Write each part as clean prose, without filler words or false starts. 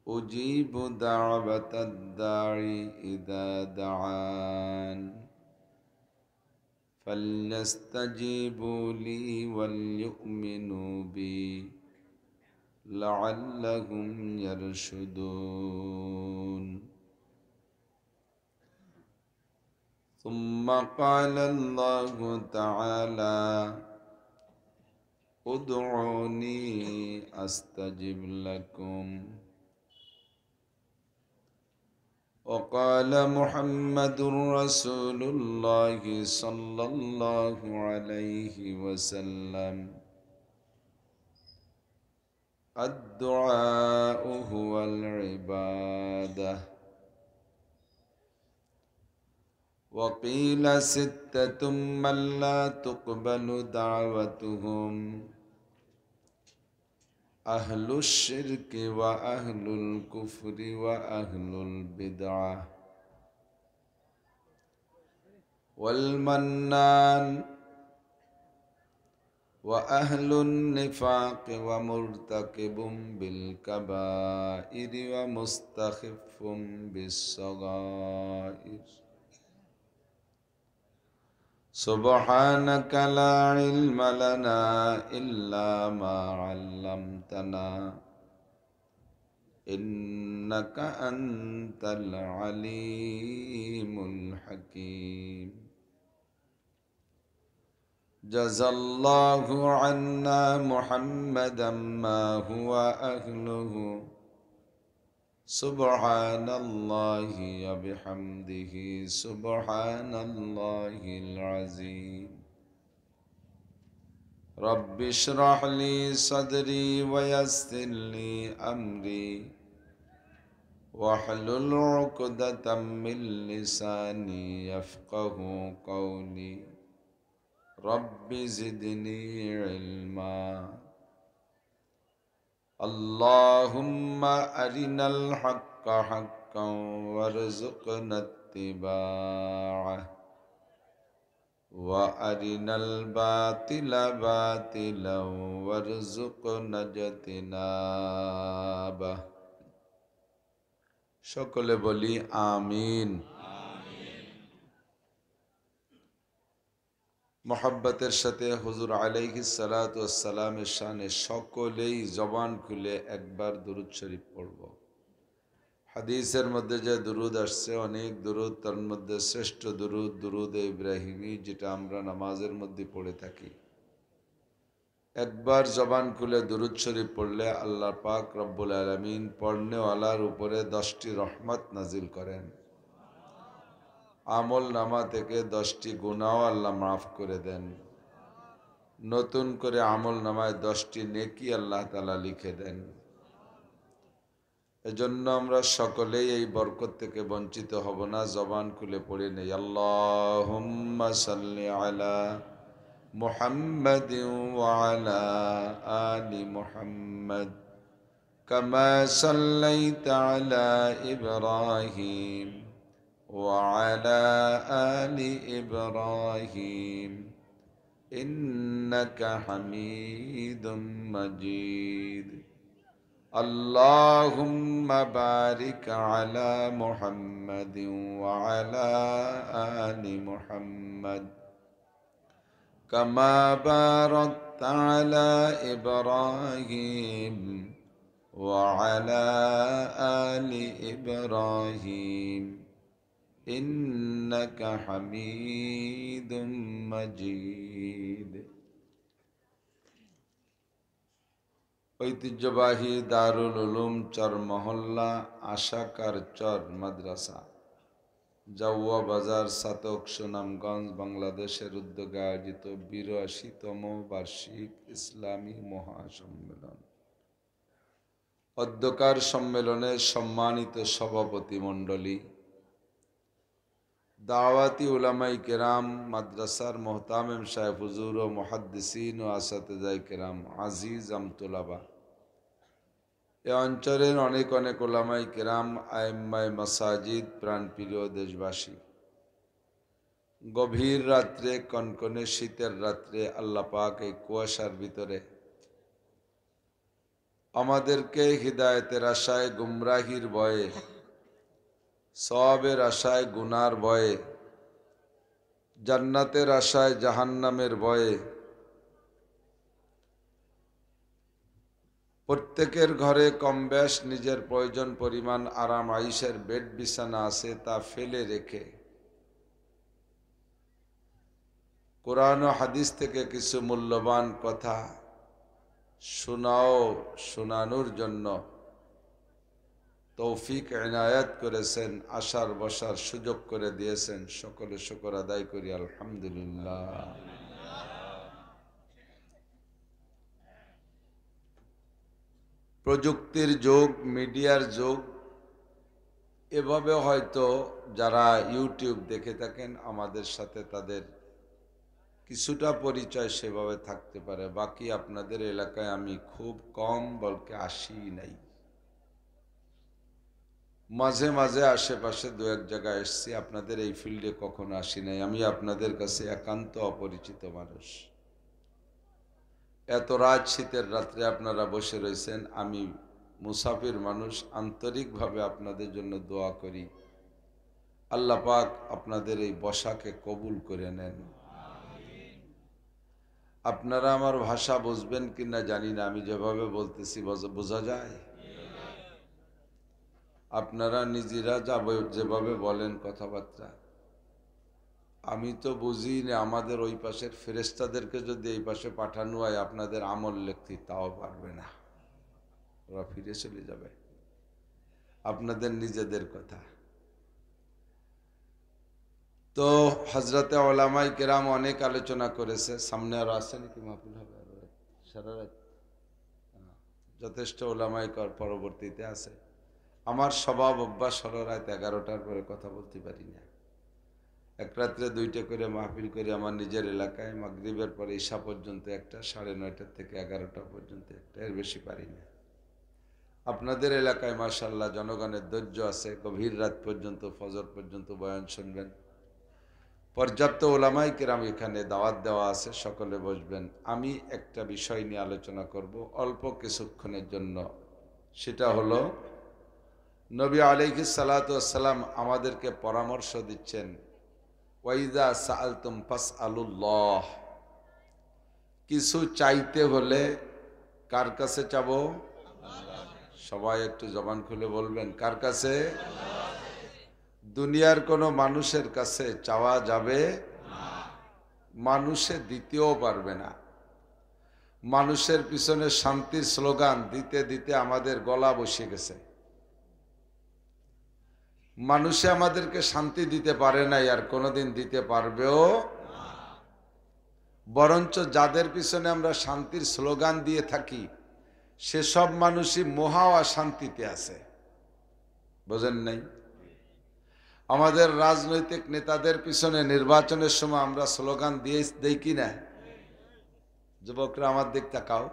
أجيب دعوة الداعي إذا دعان فليستجيبوا لي وليؤمنوا بي لعلهم يرشدون. ثم قال الله تعالى: ادعوني أستجب لكم. وقال محمد رسول الله صلى الله عليه وسلم: الدعاء هو العبادة. وقيل ستة من لا تقبل دعوتهم: أهل الشرك وأهل الكفر وأهل البدعة والمنان وأهل النفاق ومرتكب بالكبائر ومستخف بالصغائر. سبحانك لا علم لنا إلا ما علمتنا إنك أنت العليم الحكيم. جزى الله عنا محمدا ما هو أهله. سبحان الله وبحمده سبحان الله العظيم. رب اشرح لي صدري ويسر لي أمري واحلل عقدة من لساني يفقه قولي. رب زدني علما. اللهم أرنا الحق حقا وارزقنا اتباعه وأرنا الباطل باطلا وارزقنا اجتنابه। সকলে বলি আমিন। মোহাব্বতের সাথে হুজুর আলাইহিস সালাতু ওয়াস সালামের শানে সকলেই জবান খুলে একবার দুরূদ শরীফ পড়ব। হাদিসের মধ্যে যে দুরূদ আসছে অনেক দুরূদ, তার মধ্যে শ্রেষ্ঠ দুরূদ দুরূদে ইব্রাহিমী, যেটা আমরা নামাজের মধ্যে পড়ে থাকি। একবার জবান খুলে দুরূদ শরীফ পড়লে আল্লাহ পাক রব্বুল আলামিন পড়নেওয়ালার উপরে 10টি রহমত নাজিল করেন। আমল নামা থেকে 10টি গুনাহও আল্লাহ মাফ করে দেন। নতুন করে আমল নামায় 10টি নেকি আল্লাহ তাআলা লিখে দেন। এজন্য আমরা সকলেই এই বরকত থেকে বঞ্চিত হব না। জবান খুলে পড়ে নেই আল্লাহুম্মা সাল্লি আলা মুহাম্মাদিন ওয়া আলা আলি মুহাম্মাদ কামা সাল্লাইতা আলা ইব্রাহিম ওয়া আলা আলি ইব্রাহিম ইন্নাকা হামিদুম মাজিদ। اللهم بارك على محمد وعلى آل محمد كما باركت على إبراهيم وعلى آل إبراهيم إنك حميد مجيد। ঐতিহ্যবাহী দারুল উলুম চর মহল্লা আশাকার চর মাদ্রাসা, জাউয়া বাজার, সাতক, সুনামগঞ্জ, বাংলাদেশের উদ্যোগে আয়োজিত ৮২তম বার্ষিক ইসলামী মহাসম্মেলন। অধ্যকার সম্মেলনের সম্মানিত সভাপতি মণ্ডলী, দাওয়াতি উলামাই কেরাম, মাদ্রাসার মোহতামিম সাহেব হুজুর ও মুহাদ্দিসিন ও আসাতিজায়ে কেরাম, আজিজ আমতুলাবা, এ অঞ্চলের অনেক অনেক উলামাই কেরাম, আইম্মায়ে মাসাজিদ, প্রাণপ্রিয় দেশবাসী, গভীর রাত্রে, কনকনে শীতের রাত্রে আল্লাহ পাক এই কুয়াশার ভিতরে আমাদেরকে হিদায়াতের আশায় গুমরাহির ভয়ে, সওয়াবের আশায় গুনার ভয়ে, জান্নাতের আশায় জাহান্নামের ভয়ে প্রত্যেকের ঘরে কমবেশ নিজের প্রয়োজন পরিমাণ আরাম আয়েশের বেড বিছানা আছে, তা ফেলে রেখে কোরআন ও হাদিস থেকে কিছু মূল্যবান কথা শোনানোর জন্য তৌফিক এনায়েত করেছেন, আসার বসার সুযোগ করে দিয়েছেন। সকলে শুকর আদায় করি আলহামদুলিল্লাহ। প্রযুক্তির যুগ, মিডিয়ার যুগ, এভাবে হয়তো যারা ইউটিউব দেখে থাকেন আমাদের সাথে তাদের কিছুটা পরিচয় সেভাবে থাকতে পারে। বাকি আপনাদের এলাকায় আমি খুব কম, বলকে আসি নাই। মাঝে মাঝে আশেপাশে দু এক জায়গায় এসছি, আপনাদের এই ফিল্ডে কখনো আসি নাই। আমি আপনাদের কাছে একান্ত অপরিচিত মানুষ। এত রাত, শীতের রাত্রে আপনারা বসে রয়েছেন, আমি মুসাফির মানুষ। আন্তরিকভাবে আপনাদের জন্য দোয়া করি, আল্লাহ পাক আপনাদের এই বসাকে কবুল করে নেন। আপনারা আমার ভাষা বুঝবেন কিনা জানি না, আমি যেভাবে বলতেছি বোঝা যায়? আপনারা নিজেরা যেভাবে বলেন কথাবার্তা, আমি তো বুঝি না। আমাদের ওই পাশের ফেরেশতাদেরকে যদি এই পাশে পাঠানো হয় আপনাদের আমল লিখতে, তাও পারবে না, ওরা ফিরে চলে যাবে। আপনাদের নিজেদের কথা। তো হজরতে ওলামায়ে কেরাম অনেক আলোচনা করেছে। সামনে আরো আসছে নাকি মাহফিল হবে? সারা রাত যথেষ্ট ওলামায়ে পরবর্তীতে আছে। আমার স্বভাব অভ্যাস হলো রাত 11টার পরে কথা বলতে পারি না। এক রাত্রে 2টা করে মাহফিল করে আমার নিজের এলাকায়, মাগরিবের পরে ঈশা পর্যন্ত একটা, 9:30 থেকে 11টা পর্যন্ত একটা, এর বেশি পারি না। আপনাদের এলাকায় মাশাআল্লাহ জনগণের ধৈর্য আছে, গভীর রাত পর্যন্ত, ফজর পর্যন্ত বয়ান শুনবেন। পর্যাপ্ত ওলামায়ে কেরাম এখানে দাওয়াত দেওয়া আছে, সকলে বসবেন। আমি একটা বিষয় নিয়ে আলোচনা করব অল্প কিছুক্ষণের জন্য। সেটা হলো নবী আলাইহিস সালাতু ওয়াস সালাম আমাদেরকে পরামর্শ দিচ্ছেন, ওয়াইজা সাআলতুম ফাসআলুল্লাহ। কিছু চাইতে হলে কার কাছে চাবো? সবাই একটু জবান খুলে বলবেন, কার কাছে? দুনিয়ার কোনো মানুষের কাছে চাওয়া যাবে না, মানুষে দিতেও পারবে না। মানুষের পিছনে শান্তির স্লোগান দিতে দিতে আমাদের গলা বসে গেছে। মানুষে আমাদেরকে শান্তি দিতে পারে নাই, আর কোনোদিন দিতে পারবেও না। বরঞ্চ যাদের পিছনে আমরা শান্তির স্লোগান দিয়ে থাকি সেসব মানুষই মহা অশান্তিতে আছে। বোঝেন নাই? আমাদের রাজনৈতিক নেতাদের পিছনে নির্বাচনের সময় আমরা স্লোগান দিয়ে দেই কি না? যুবকরা আমার দিক তাকাও,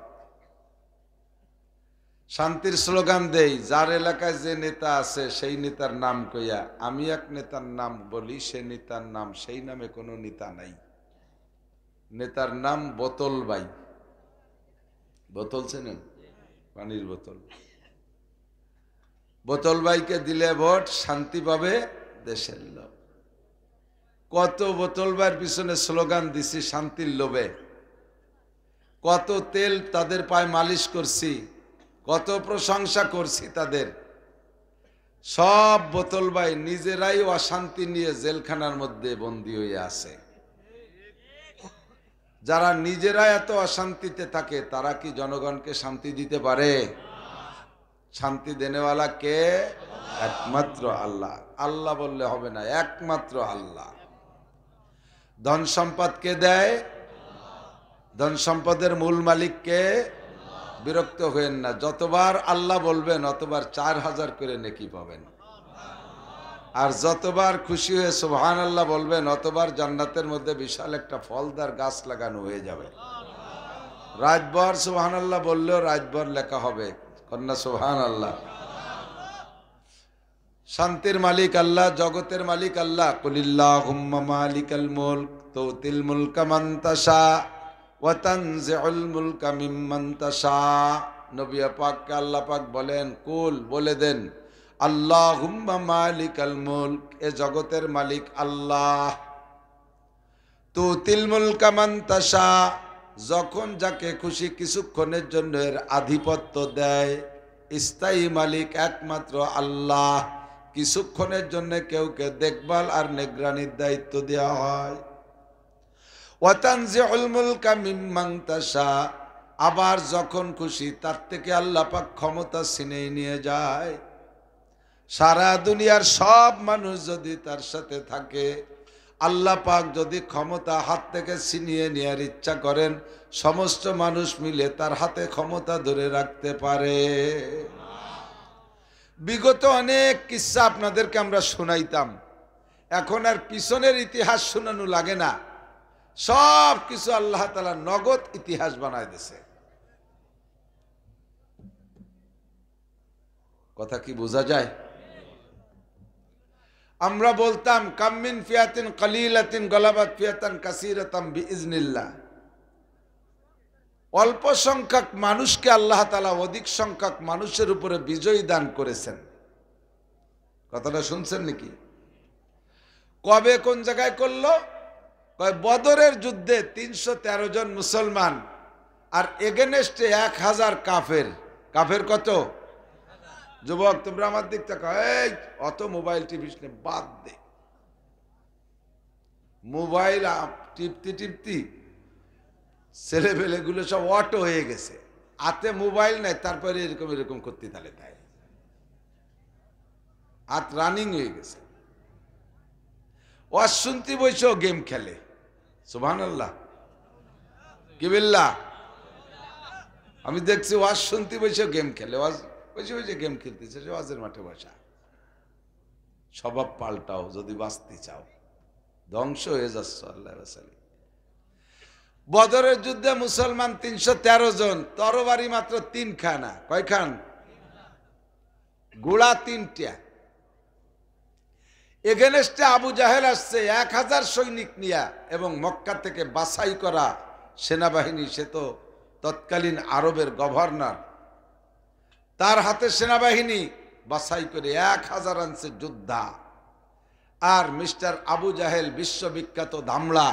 শান্তির স্লোগান দেই। যার এলাকায় যে নেতা আছে সেই নেতার নাম কইয়া আমি এক নেতার নাম বলি, সে নেতার নাম, সেই নামে কোনো নেতা নাই। নেতার নাম বোতল ভাই। বোতল চেনেন? পানির বোতল। বোতল ভাইকে দিলে ভোট, শান্তি পাবে দেশের লোক। কত বোতল ভাইয়ের পিছনে স্লোগান দিছি শান্তির লোভে, কত তেল তাদের পায়ে মালিশ করছি, কত প্রশংসা করছি তাদের। সব বোতল ভাই নিজেরাই অশান্তি নিয়ে জেলখানার মধ্যে বন্দী হয়ে আছে। যারা নিজেরা এত অশান্তিতে থাকে তারা কি জনগণকে শান্তি দিতে পারে? শান্তি দেনেওয়ালা কে? একমাত্র আল্লাহ। আল্লাহ বললে হবে না, একমাত্র আল্লাহ। ধন সম্পদ কে দেয়? ধন সম্পদের মূল মালিক কে? বিরক্ত হয়েন না, যতবার আল্লাহ বলবেন অতবার 4000 করে নেকি পাবেন। আর যতবার খুশি হয়ে সুবহানাল্লাহ বলবেন অতবার জান্নাতের মধ্যে বিশাল একটা ফলদার গাছ লাগানো হয়ে যাবে। রাতভর সুবহানাল্লাহ বললেও রাতভর লেখা হবে। কন্যা সুবহানাল্লাহ। শান্তির মালিক আল্লাহ, জগতের মালিক আল্লাহ। কুলিল্লাহুম্মা মালিকাল মুলক তুতিল মুলকা মান তাশা ওয়া তানজিউল মুলকা মিম্মান তাশা। নবী পাককে আল্লাহ পাক বলেন, কুল বলে দেন, আল্লাহুম্মা মালিকাল মুলক, এ জগতের মালিক আল্লাহ, তুতিল মুলকা মান তাশা, যখন যাকে খুশি কিছুক্ষণের জন্য এর আধিপত্য দেয়। স্থায়ী মালিক একমাত্র আল্লাহ, কিছুক্ষণের জন্য কেউকে দেখভাল আর নিগরানির দায়িত্ব দেওয়া হয়। ওয়া তানজিউল মুলকা মিম্মান তাশা, আবার যখন খুশি তার থেকে আল্লাহ পাক ক্ষমতা ছিনিয়ে নিয়ে যায়। সারা দুনিয়ার সব মানুষ যদি তার সাথে থাকে, আল্লাহ পাক যদি ক্ষমতা হাত থেকে ছিনিয়ে নেওয়ার ইচ্ছা করেন, সমস্ত মানুষ মিলে তার হাতে ক্ষমতা ধরে রাখতে পারে। বিগত অনেক কিস্সা আপনাদেরকে আমরা শোনাইতাম, এখন আর পিছনের ইতিহাস শোনানো লাগে না, সব কিছু আল্লাহ তাআলা নগদ ইতিহাস বানায় দিয়েছে। কথা কি বোঝা যায়? আমরা বলতাম কামিন ফিয়াতিন কালিলাতিন গলাবাত ফিয়াতান কাসীরাতান বিইজনিল্লাহ, অল্প সংখ্যক মানুষকে আল্লাহ তাআলা অধিক সংখ্যক মানুষের উপরে বিজয় দান করেছেন। কথাটা শুনছেন নাকি? কবে কোন জায়গায় করলো? বদরের যুদ্ধে 313 জন মুসলমান আর এগেনেস্টে 1000 কাফের। কাফের কত? যুবক তোমরা আমার দিক থেকে অত মোবাইল টিভিস নে, বাদ দে। মোবাইল টিপতি টিপতি ছেলেপেলেগুলো সব অটো হয়ে গেছে, হাতে মোবাইল নাই, তারপরে এরকম এরকম করতে তাহলে দেয়, হাত রানিং হয়ে গেছে। ওয়াজ শুনতে বসেও গেম খেলে। সুবহানাল্লাহ, কি বিল্লাহ। আমি দেখছি ওয়াজ শুনতে বসেও গেম খেলে, ওয়াজ বসে বসে গেম খেলতেছে, ওয়াজের মাঠে বসা। স্বভাব পাল্টাও যদি বাঁচতে চাও, ধ্বংস হয়ে যাচ্ছ। আল্লাহ রাসূল। বদরের যুদ্ধে মুসলমান 313 জন, তরবারি মাত্র 3 খানা। কয়খান? গোলা 3টা। এগেনেস্টে আবু জাহেল আসছে 1000 সৈনিক নিয়া, এবং মক্কা থেকে বাছাই করা সেনাবাহিনী। সে তো তৎকালীন আরবের গভর্নর, তার হাতে সেনাবাহিনী বাছাই করে 1000 আনছে যোদ্ধা। আর মিস্টার আবু জাহেল বিশ্ববিখ্যাত ধামলা,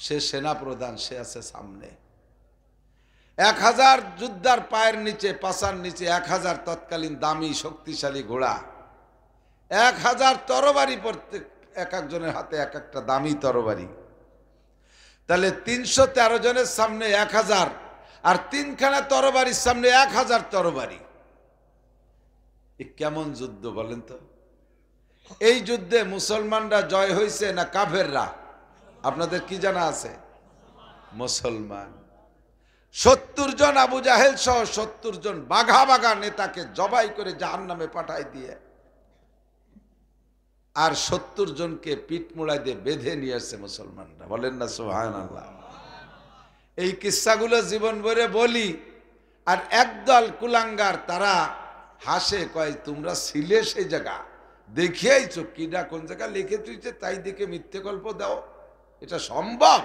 সে সেনা প্রধান, সে আছে সামনে। 1000 যোদ্ধার পায়ের নিচে, পাছার নিচে 1000 তৎকালীন দামি শক্তিশালী ঘোড়া, 1000 তরবারি, প্রত্যেক এক একজনের হাতে এক একটা দামি তরবারি। তাহলে 313 জনের সামনে 1000, আর 3খানা তরবারির সামনে 1000 তরবারি। কেমন যুদ্ধ বলেন তো? এই যুদ্ধে মুসলমানরা জয় হয়েছে না কাফেররা? আপনাদের কি জানা আছে? মুসলমান। 70 জন আবু জাহেল সহ 70 জন বাঘা বাঘা নেতাকে জবাই করে জাহান্নামে পাঠাই দিয়ে, আর 70 জনকে পিঠ মোড়াই দিয়ে বেঁধে নিয়ে আসছে মুসলমানরা। বলেন না সুবহানাল্লাহ। এই কিস্সাগুলো জীবন ভরে বলি, আর একদল কুলাঙ্গার তারা হাসে, কয় তোমরা ছিলে সেই জায়গা, দেখিয়েছ কিনা কোন জায়গা লিখে তুইছে, তাই দেখে মিথ্যে গল্প দাও, এটা সম্ভব?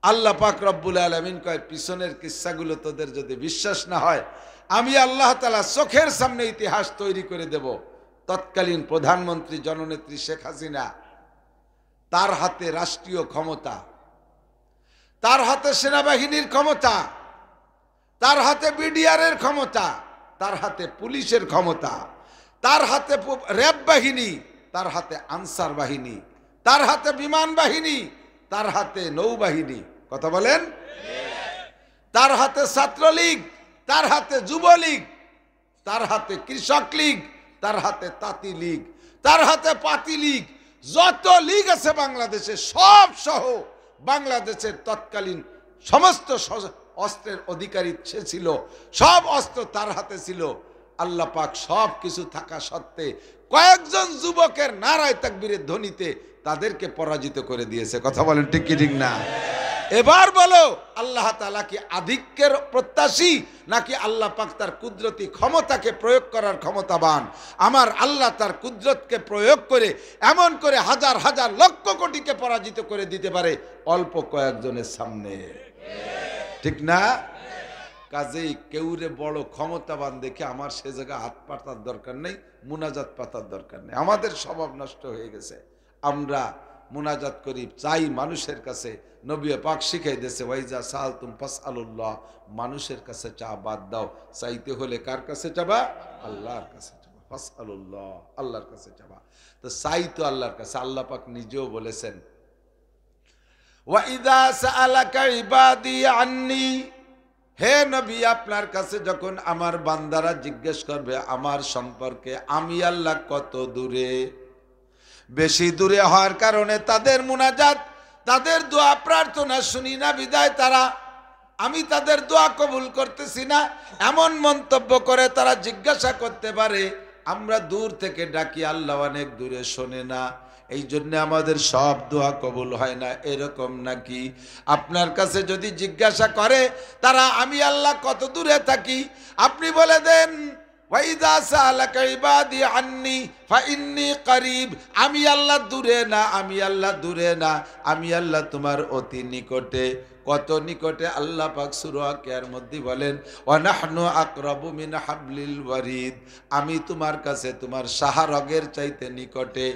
আল্লাহ পাক রব্বুল আলামিন কয়, পিছনের কিস্সাগুলো তোদের যদি বিশ্বাস না হয়, আমি আল্লাহ তাআলা চোখের সামনে ইতিহাস তৈরি করে দেব। তৎকালীন প্রধানমন্ত্রী জননেত্রী শেখ হাসিনা, তার হাতে রাষ্ট্রীয় ক্ষমতা, তার হাতে সেনাবাহিনীর ক্ষমতা, তার হাতে বিডিআরের ক্ষমতা, তার হাতে পুলিশের ক্ষমতা, তার হাতে র্যাব বাহিনী, তার হাতে আনসার বাহিনী, তার হাতে বিমান বাহিনী, তার হাতে নৌবাহিনী। কথা বলেন? তার হাতে ছাত্রলীগ, তার হাতে যুবলীগ, তার হাতে কৃষক লীগ, তার হাতে তাঁতি লীগ, তার হাতে পাতি লীগ। যত লীগ আছে বাংলাদেশে সব সহ বাংলাদেশের তৎকালীন সমস্ত অস্ত্রের অধিকারী সে ছিল, সব অস্ত্র তার হাতে ছিল। আল্লাহ পাক সব কিছু থাকা সত্ত্বে কয়েকজন যুবকের নারায়ে তাকবীরের ধ্বনিতে তাদেরকে পরাজিত করে দিয়েছে। কথা বলেন ঠিক কি ঠিক না? এবার বলো, আল্লাহ তাআলা কি আধিক্যের প্রত্যাশী, নাকি আল্লাহ পাক তার কুদরতি ক্ষমতাকে প্রয়োগ করার ক্ষমতাবান? আমার আল্লাহ তার কুদরতকে প্রয়োগ করে এমন করে হাজার হাজার লক্ষ কোটিকে পরাজিত করে দিতে পারে অল্প কয়েকজনের সামনে। ঠিক না? কাজেই কেউরে বড় ক্ষমতাবান দেখে আমার সে জায়গায় হাত পাতার দরকার নেই, মুনাজাত পাতার দরকার নেই। আমাদের স্বভাব নষ্ট হয়ে গেছে, আমরা মুনাজাত করি চাই মানুষের কাছে। নবী পাক শিখাই দিয়েছে ওয়াইজা সালতুম ফাসআলুল্লাহ, মানুষের কাছে চা বাদ দাও, চাইতে হলে কার কাছে চাবা? আল্লাহর কাছে চাবা। ফাসআলুল্লাহ, আল্লাহর কাছে চাবা। তো চাই তো আল্লাহর কাছে। আল্লাহ পাক নিজেও বলেছেন ওয়াইদা সাআলাকা ইবাদি আন্নী, হে নবী আপনার কাছে যখন আমার বান্দারা জিজ্ঞেস করবে আমার সম্পর্কে, আমি আল্লাহ কত দূরে, বেশি দূরে হওয়ার কারণে তাদের মুনাজাত, তাদের দোয়া প্রার্থনা শুনি না বিদায় তারা, আমি তাদের দোয়া কবুল করতেছি না, এমন মন্তব্য করে তারা জিজ্ঞাসা করতে পারে আমরা দূর থেকে ডাকি আল্লাহ অনেক দূরে শোনে না, এই জন্য আমাদের সব দোয়া কবুল হয় না, এরকম নাকি? আপনার কাছে যদি জিজ্ঞাসা করে তারা আমি আল্লাহ কত দূরে থাকি, আপনি বলে দেন ওয়াইদা সাআলাকা ইবাদি আন্নী ফাইন্নী করিব, আমি আল্লাহ দূরে না, আমি আল্লাহ দূরে না, আমি আল্লাহ তোমার অতি নিকটে। কত নিকটে? আল্লাহ পাক সূরা কিয়ার মধ্যে বলেন ওয়া নাহনু আকরাবু মিন হাবলিল ওয়ারিদ, আমি তোমার কাছে তোমার শাহরগের চাইতে নিকটে।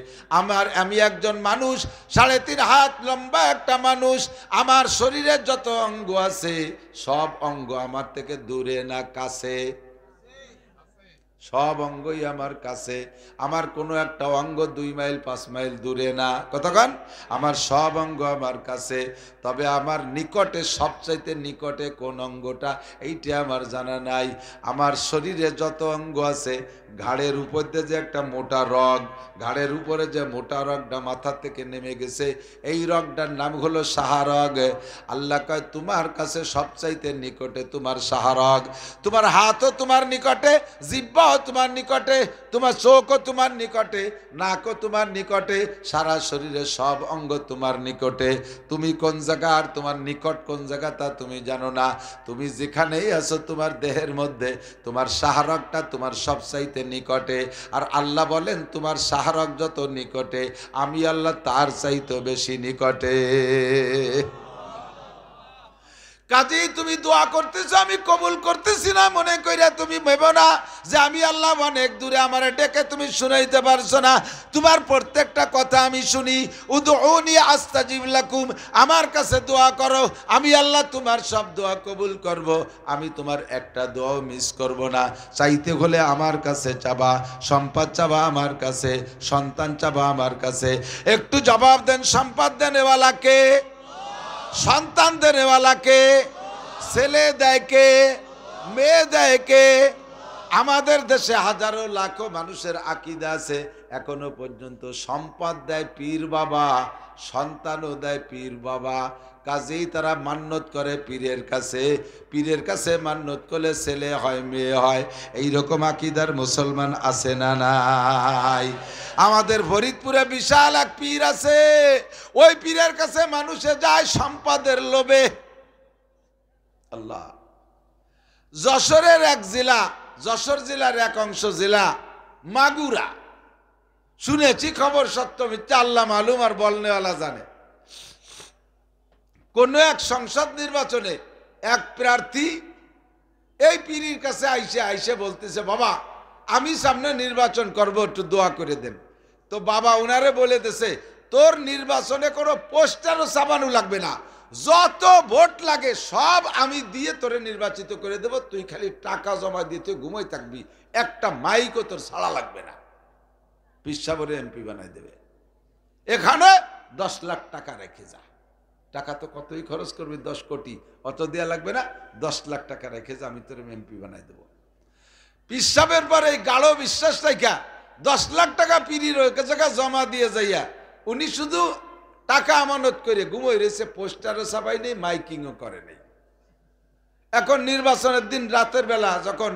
আমি একজন মানুষ, 3.5 হাত লম্বা একটা মানুষ, আমার শরীরে যত অঙ্গ আছে সব অঙ্গ আমার থেকে দূরে না কাছে? সব অঙ্গই আমার কাছে, আমার কোনো একটা অঙ্গ 2 মাইল 5 মাইল দূরে না। কতক্ষণ? আমার সব অঙ্গ আমার কাছে, তবে আমার নিকটে, সবচাইতে নিকটে কোন অঙ্গটা এইটা আমার জানা নাই। আমার শরীরে যত অঙ্গ আছে, ঘাড়ের উপর দিয়ে যে একটা মোটা রগ, ঘাড়ের উপরে যে মোটা রগটা মাথা থেকে নেমে গেছে, এই রগটার নাম হলো শাহরগ। আল্লাহ কয় তোমার কাছে সবচাইতে নিকটে তোমার শাহরগ, তোমার হাতও তোমার নিকটে, জিহ্বাও তোমার নিকটে, তোমার চোখও তোমার নিকটে, নাকও তোমার নিকটে, সারা শরীরের সব অঙ্গ তোমার নিকটে। তুমি কোন জায়গা আর তোমার নিকট কোন জায়গা তা তুমি জানো না। তুমি যেখানেই আছো তোমার দেহের মধ্যে তোমার শাহরগটা তোমার সবচাইতে নিকটে। আর আল্লাহ বলেন তোমার শাহরগ যত নিকটে আমি আল্লাহ তার চাইতে বেশি নিকটে। কাজেই তুমি দোয়া করতেছো আমি কবুল করতেছি না মনে কইরা তুমি ভেবো না যে আমি আল্লাহ অনেক দূরে, আমারে ডেকে তুমি শুনাইতে পারছো না। তোমার প্রত্যেকটা কথা আমি শুনি। উদউনি আস্তাজিব লাকুম, আমার কাছে দোয়া করো, আমি আল্লাহ তোমার সব দোয়া কবুল করব, আমি তোমার একটা দোয়াও মিস করব না। চাইতে হলে আমার কাছে চাবা, সম্পদ চাবা আমার কাছে, সন্তান চাবা আমার কাছে। একটু জবাব দেন, সম্পদ দেনেওয়ালা কে? সন্তান দেনেওয়ালা কে? ছেলে দেয় কে? মেয়ে দেয় কে? আমাদের দেশে হাজারো লাখো মানুষের আকীদা আছে এখনো পর্যন্ত সম্পদ দেয় পীর বাবা, সন্তানও দেয় পীর বাবা। কাজেই তারা মান্যত করে পীরের কাছে, পীরের কাছে মান্যত করলে ছেলে হয় মেয়ে হয়। এইরকম আকীদার মুসলমান আছে না নাই? আমাদের ফরিদপুরে বিশাল এক পীর আছে, ওই পীরের কাছে মানুষে যায় সম্পদের লোভে। আল্লাহ, যশোরের এক জেলা, যশোর জেলার এক অংশ জেলা মাগুরা, শুনেছি, খবর সত্য মিথ্যা আল্লাহ মালুম আর বলনেওয়ালা জানে। কোন এক সংসদ নির্বাচনে এক প্রার্থী এই পীরের কাছে আইসে বলতেছে বাবা আমি সামনে নির্বাচন করব, একটু দোয়া করে দেন। তো বাবা উনারে বলে দিছে তোর নির্বাচনে কোনো পোস্টারও ছাপানো লাগবে না, যত ভোট লাগে সব আমি দিয়ে তোরে নির্বাচিত করে দেব, তুই খালি টাকা জমা দিয়ে তুই ঘুমাই থাকবি, একটা মাইকও তোর ছাড়া লাগবে না, পিসাবরে এমপি বানাই দেবে। এখানে 10 লাখ টাকা রেখে যা, টাকা তো কতই খরচ করবি, 10 কোটি, অত দেওয়া লাগবে না, 10 লাখ টাকা রেখে যা, আমি তোর এমপি বানাই দেবো। পিসাবের পরে এই গাঢ় বিশ্বাস রাখা 10 লাখ টাকা পিড়ির জায়গা জমা দিয়ে যাইয়া উনি শুধু টাকা আমানত করে ঘুমোই রয়েছে, পোস্টারও ছাপাই নেই, মাইকিংও করে নেই। এখন নির্বাচনের দিন রাতের বেলা যখন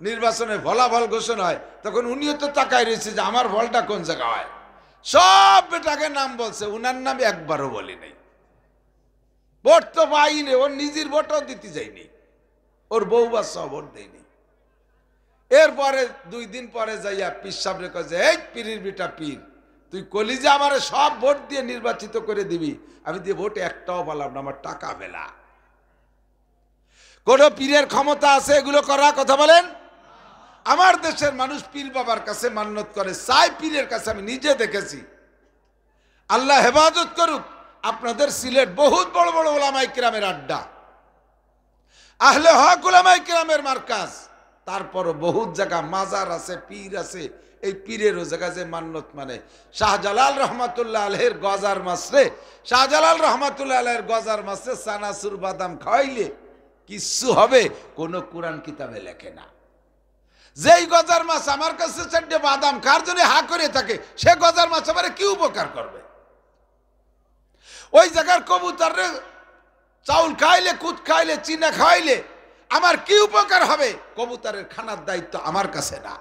নির্বাচনের ফলাফল ঘোষণা হয় তখন উনিও তো তাকায় রয়েছে যে আমার ফলটা কোন জায়গা হয়। সব বেটাকে নাম বলছে, উনার নাম একবারও বলি নাই। ভোট তো পাইনি, ওর নিজের ভোটও দিতে যায়নি, ওর বউ বাচ্চা ভোট দেয়নি। এরপরে 2 দিন পরে যাইয়া পীর সাহেব রে কয় যে এই পীরের বেটা পীর, তুই কলি যে আমার সব ভোট দিয়ে নির্বাচিত করে দিবি, আমি দিয়ে ভোট একটাও পেলাম না, আমার টাকা পেলা। কোন পীরের ক্ষমতা আছে এগুলো করা? কথা বলেন। আমার দেশের মানুষ পীর বাবার কাছে মান্যত করে, চাই পীরের কাছে। আমি নিজে দেখেছি। আল্লাহ হেফাজত করুক। আপনাদের সিলেট বহুত বড় বড় ওলামায়ে কিরামের আড্ডা, আহলে হক ওলামায়ে কিরামের মার্কাজ। তারপরও বহুত জায়গা মাজার আছে, পীর আছে। এই পীরেরও জায়গা যে মান্যত মানে শাহজালাল রহমাতুল্লাহ আলাইহির গজার মাসরে, শাহজালাল রহমাতুল্লাহ আলাইহির গজার মাসরে সানাসুর বাদাম খাওয়াইলে কিচ্ছু হবে, কোন কোরআন কিতাবে লেখে না। যেই গজার মাছ আমার কাছে 4টে বাদাম কার জন্য হা করে থাকে, সে গজার মাছ আমার কি উপকার করবে? ওই জায়গার কবুতরের চাউল খাইলে, কুট খাইলে, চিনা খাইলে আমার কি উপকার হবে? কবুতরের খানার দায়িত্ব আমার কাছে না।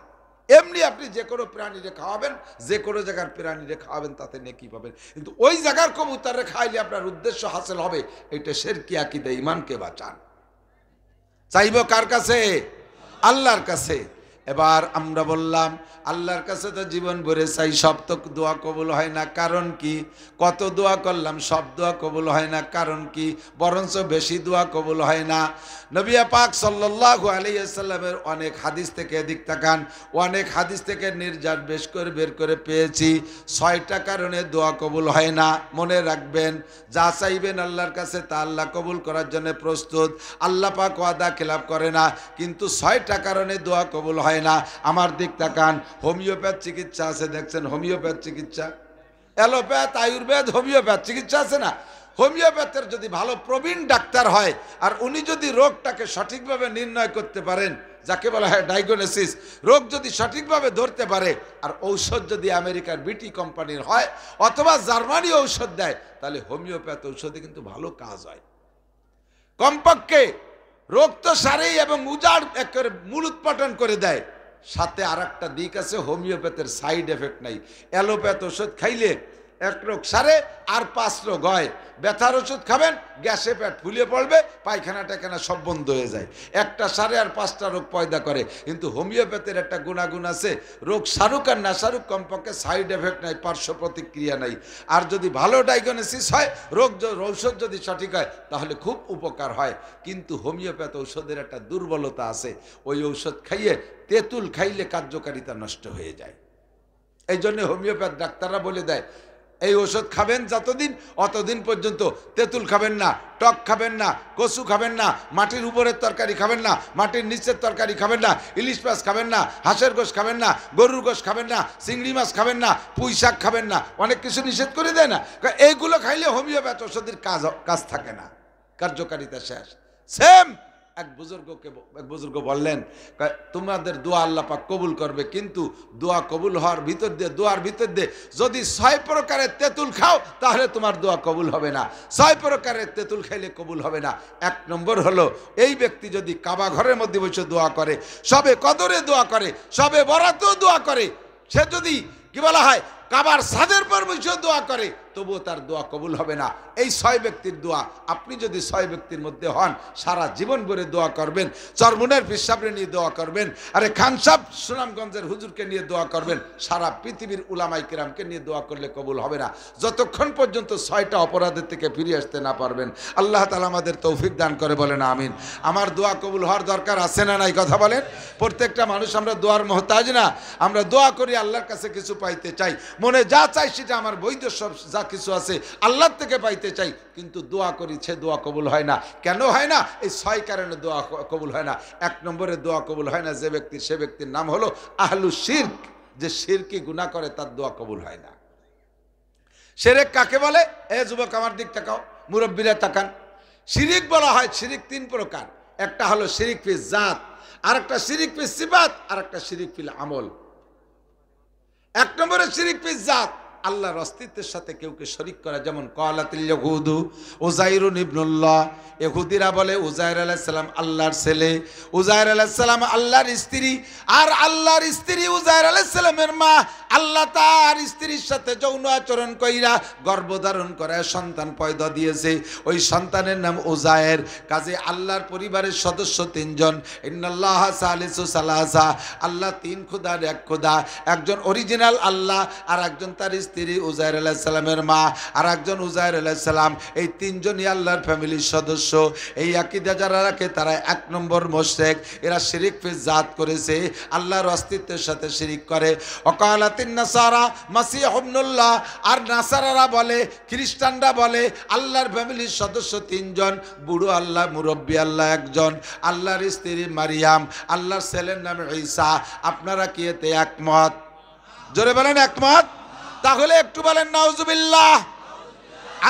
এমনি আপনি যে কোনো প্রাণীরে খাওয়াবেন, যে কোনো জায়গার প্রাণীরে খাওয়াবেন, তাতে নেকি পাবেন। কিন্তু ওই জায়গার কবুতরে খাইলে আপনার উদ্দেশ্য হাসিল হবে, এটা শিরকি আকীদা, ঈমানকে বাঁচান। চাইব কার কাছে? আল্লাহর কাছে। এবার আমরা বললাম আল্লাহর কাছে তো জীবন ভরে চাই, সব তো দোয়া কবুল হয় না। কারণ কি? কত দোয়া করলাম, সব দোয়া কবুল হয় না। কারণ কি? বরঞ্চ বেশি দোয়া কবুল হয় না। নবী পাক সাল্লাল্লাহু আলাইহি ওয়াসাল্লামের অনেক হাদিস থেকে, এদিক তাকান, অনেক হাদিস থেকে নির্যাত বের করে পেয়েছি 6টা কারণে দোয়া কবুল হয় না। মনে রাখবেন, যা চাইবেন আল্লাহর কাছে তা আল্লাহ কবুল করার জন্য প্রস্তুত। আল্লাহ পাক ওয়াদা খেলাপ করে না, কিন্তু 6টা কারণে দোয়া কবুল হয় না। আমার দিক তাকান, হোমিওপ্যাথ চিকিৎসা আছে, দেখছেন? হোমিওপ্যাথ চিকিৎসা, অ্যালোপ্যাথ, আয়ুর্বেদ, হোমিওপ্যাথ চিকিৎসা আছে না? হোমিওপ্যাথের যদি ভালো প্রবীণ ডাক্তার হয়, আর উনি যদি রোগটাকে সঠিকভাবে নির্ণয় করতে পারেন, যাকে বলা হয় ডায়াগনোসিস, রোগ যদি সঠিকভাবে ধরতে পারে, আর ঔষধ যদি আমেরিকার বিটি কোম্পানির হয় অথবা জার্মানি ঔষধ দেয়, তাহলে হোমিওপ্যাথ ঔষধে কিন্তু ভালো কাজ হয়। কমপক্ষে রোগ তো সারেই এবং উজাড় একেবারে মূল উৎপাটন করে দেয়। সাথে আর একটা দিক আছে, হোমিওপ্যাথের সাইড এফেক্ট নাই। অ্যালোপ্যাথ ওষুধ খাইলে 1 রোগ সারে আর 5 রোগ হয়। ব্যথার ওষুধ খাবেন, গ্যাসে পেট ফুলিয়ে পড়বে, পায়খানা টায়খানা সব বন্ধ হয়ে যায়। একটা সারে আর 5টা রোগ পয়দা করে। কিন্তু হোমিওপ্যাথির একটা গুণাগুণ আছে, রোগ সারুক আর না সারুক, কমপক্ষে সাইড এফেক্ট নাই, পার্শ্ব প্রতিক্রিয়া নাই। আর যদি ভালো ডায়াগনোসিস হয়, ঔষধ যদি সঠিক হয়, তাহলে খুব উপকার হয়। কিন্তু হোমিওপ্যাথ ঔষধের একটা দুর্বলতা আছে, ওই ঔষধ খাইয়ে তেঁতুল খাইলে কার্যকারিতা নষ্ট হয়ে যায়। এই জন্য হোমিওপ্যাথ ডাক্তাররা বলে দেয়, এই ওষুধ খাবেন যতদিন, অতদিন পর্যন্ত তেঁতুল খাবেন না, টক খাবেন না, কচু খাবেন না, মাটির উপরের তরকারি খাবেন না, মাটির নিচের তরকারি খাবেন না, ইলিশ মাছ খাবেন না, হাঁসের গোশ খাবেন না, গরুর গোশ খাবেন না, চিংড়ি মাছ খাবেন না, পুঁই শাক খাবেন না, অনেক কিছু নিষেধ করে দেয় না। এইগুলো খাইলে হোমিওপ্যাথ ওষুধের কাজ থাকে না, কার্যকারিতা শেষ। সেম এক বুজুর্গ বললেন, তোমাদের দোয়া আল্লাহ পাক কবুল করবে, কিন্তু দোয়া কবুল হওয়ার ভিতর দিয়ে, দোয়ার ভিতর দিয়ে যদি 6 প্রকারের তেঁতুল খাও, তাহলে তোমার দোয়া কবুল হবে না। 6 প্রকারের তেঁতুল খাইলে কবুল হবে না। 1 নম্বর হলো, এই ব্যক্তি যদি কাবা ঘরের মধ্যে বসে দোয়া করে, সবে কদরে দোয়া করে, সবে বরাতেও দোয়া করে, সে যদি কি বলা হয় কাবার ছাদের পর বসে দোয়া করে, তবুও তার দোয়া কবুল হবে না। এই 6 ব্যক্তির দোয়া আপনি যদি 6 ব্যক্তির মধ্যে হন, সারা জীবন ভরে দোয়া করবেন, চরমুনের পিসাবরে নিয়ে দোয়া করবেন, আরে খানসাব সুনামগঞ্জের হুজুরকে নিয়ে দোয়া করবেন, সারা পৃথিবীর উলামায়ে কিরামকে নিয়ে দোয়া করলে কবুল হবে না, যতক্ষণ পর্যন্ত 6টা অপরাধের থেকে ফিরে আসতে না পারবেন। আল্লাহ তাআলা আমাদের তৌফিক দান করে, বলেন আমিন। আমার দোয়া কবুল হওয়ার দরকার আছে না নাই? কথা বলেন। প্রত্যেকটা মানুষ আমরা দোয়ার মহতাজ না, আমরা দোয়া করি আল্লাহর কাছে কিছু পাইতে চাই, মনে যা চাই সেটা আমার বৈধ সব যা কিছু আছে আল্লাহর থেকে পাইতে চাই, কিন্তু দোয়া করি, সে দোয়া কবুল হয় না। কেন হয় না? এই 6 কারণে দোয়া কবুল হয় না। 1 নম্বরে দোয়া কবুল হয় না যে ব্যক্তির, সে ব্যক্তির নাম হলো আহলু শিরক। যে শিরকি গুনাহ করে তার দোয়া কবুল হয় না। শিরক কাকে বলে? এ যুবক আমার দিক তাকাও, মুরব্বীরা তাকান। শিরিক বলা হয়, শিরিক 3 প্রকার। একটা হলো শিরিক ফি জাত, আর একটা শিরিক ফি সিফাত, আর একটা শিরিক ফিল আমল। 1 নম্বরে শিরিক ফি জাত, আল্লাহর অস্তিত্বের সাথে কেউকে শরীক করা। যেমন ক্বালাতিল ইয়াহুদু উযায়রুন ইবনুল্লাহ, ইহুদিরা বলে উযায়র আলাইহিস সালাম আল্লাহর ছেলে, উযায়র আলাইহিস সালাম আল্লাহর স্ত্রী, আর আল্লাহর স্ত্রী উযায়র আলাইহিস সালামের মা আল্লাহ তার স্ত্রীর সাথে যৌন আচরণ কইরা গর্ভধারণ করে সন্তান পয়দা দিয়েছে, ওই সন্তানের নাম উজায়ের। কাজে আল্লাহর পরিবারের সদস্য তিনজন। ইন্নাল্লাহ সালিসু সালাসা, আল্লাহ তিন খোদার এক খোদা, একজন অরিজিনাল আল্লাহ, আর একজন তার স্ত্রী উজায়ের আলাইহিস সালামের মা, আর একজন উজায়ের আলাইহিস সালাম। এই তিনজনই আল্লাহর ফ্যামিলির সদস্য। এই আকীদা যারা রাখে তারা এক নম্বর মুশরিক। এরা শিরিক ফি জাত করেছে, আল্লাহর অস্তিত্বের সাথে শিরিক করে। ওয়াকালাতিন নাসারা মাসিহ ইবনুল্লাহ, আর নাসারারা বলে, খ্রিস্টানরা বলে আল্লাহর ফ্যামিলির সদস্য তিনজন, বুড়ো আল্লাহ, মুরব্বী আল্লাহ একজন, আল্লাহর স্ত্রী মারিয়াম, আল্লাহর ছেলের নাম ঈসা। আপনারা কি এতে একমত? জোরে বলেন একমত। তাহলে একটু বলেন নাউজুবিল্লাহ।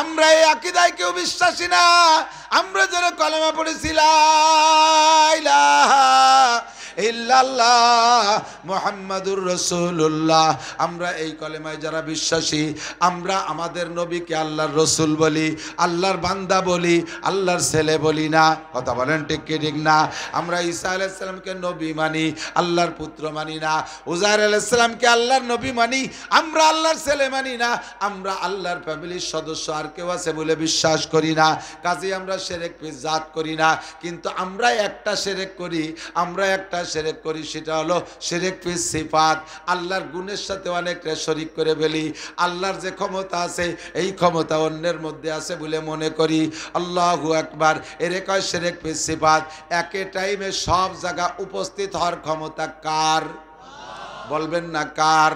আমরা এই আকীদায় কেউ বিশ্বাসী না। আমরা যারা কলেমা পড়েছি লা ইলাহা ইল্লাল্লাহ মুহাম্মাদুর রাসূলুল্লাহ, আমরা এই কলেমায় যারা বিশ্বাসী, আমরা আমাদের নবীকে আল্লাহর রসুল বলি, আল্লাহর বান্দা বলি, আল্লাহর ছেলে বলি না। কথা বলেন ঠিক কি ঠিক না? আমরা ঈসা আলাইহিস সালামকে নবী মানি, আল্লাহর পুত্র মানি না। উজাইর আলাইহিস সালামকে আল্লাহর নবী মানি, আমরা আল্লাহর ছেলে মানি না। আমরা আল্লাহর ফ্যামিলির সদস্য আর কেউ আছে বলে বিশ্বাস করি না। কাজে আমরা শিরক ফি জাত করি না। কিন্তু আমরা একটা শিরক করি, শিরক করি, সেটা হলো শিরক ফি সিফাত। আল্লাহর গুণের সাথে অনেকটা শরীক করে ফেলি। আল্লাহর যে ক্ষমতা আছে, এই ক্ষমতা অন্যের মধ্যে আছে বলে মনে করি। আল্লাহু আকবার। এরে কয় শিরক ফি সিফাত। একে টাইমে সব জায়গা উপস্থিত হওয়ার ক্ষমতা কার? বলবেন না কার?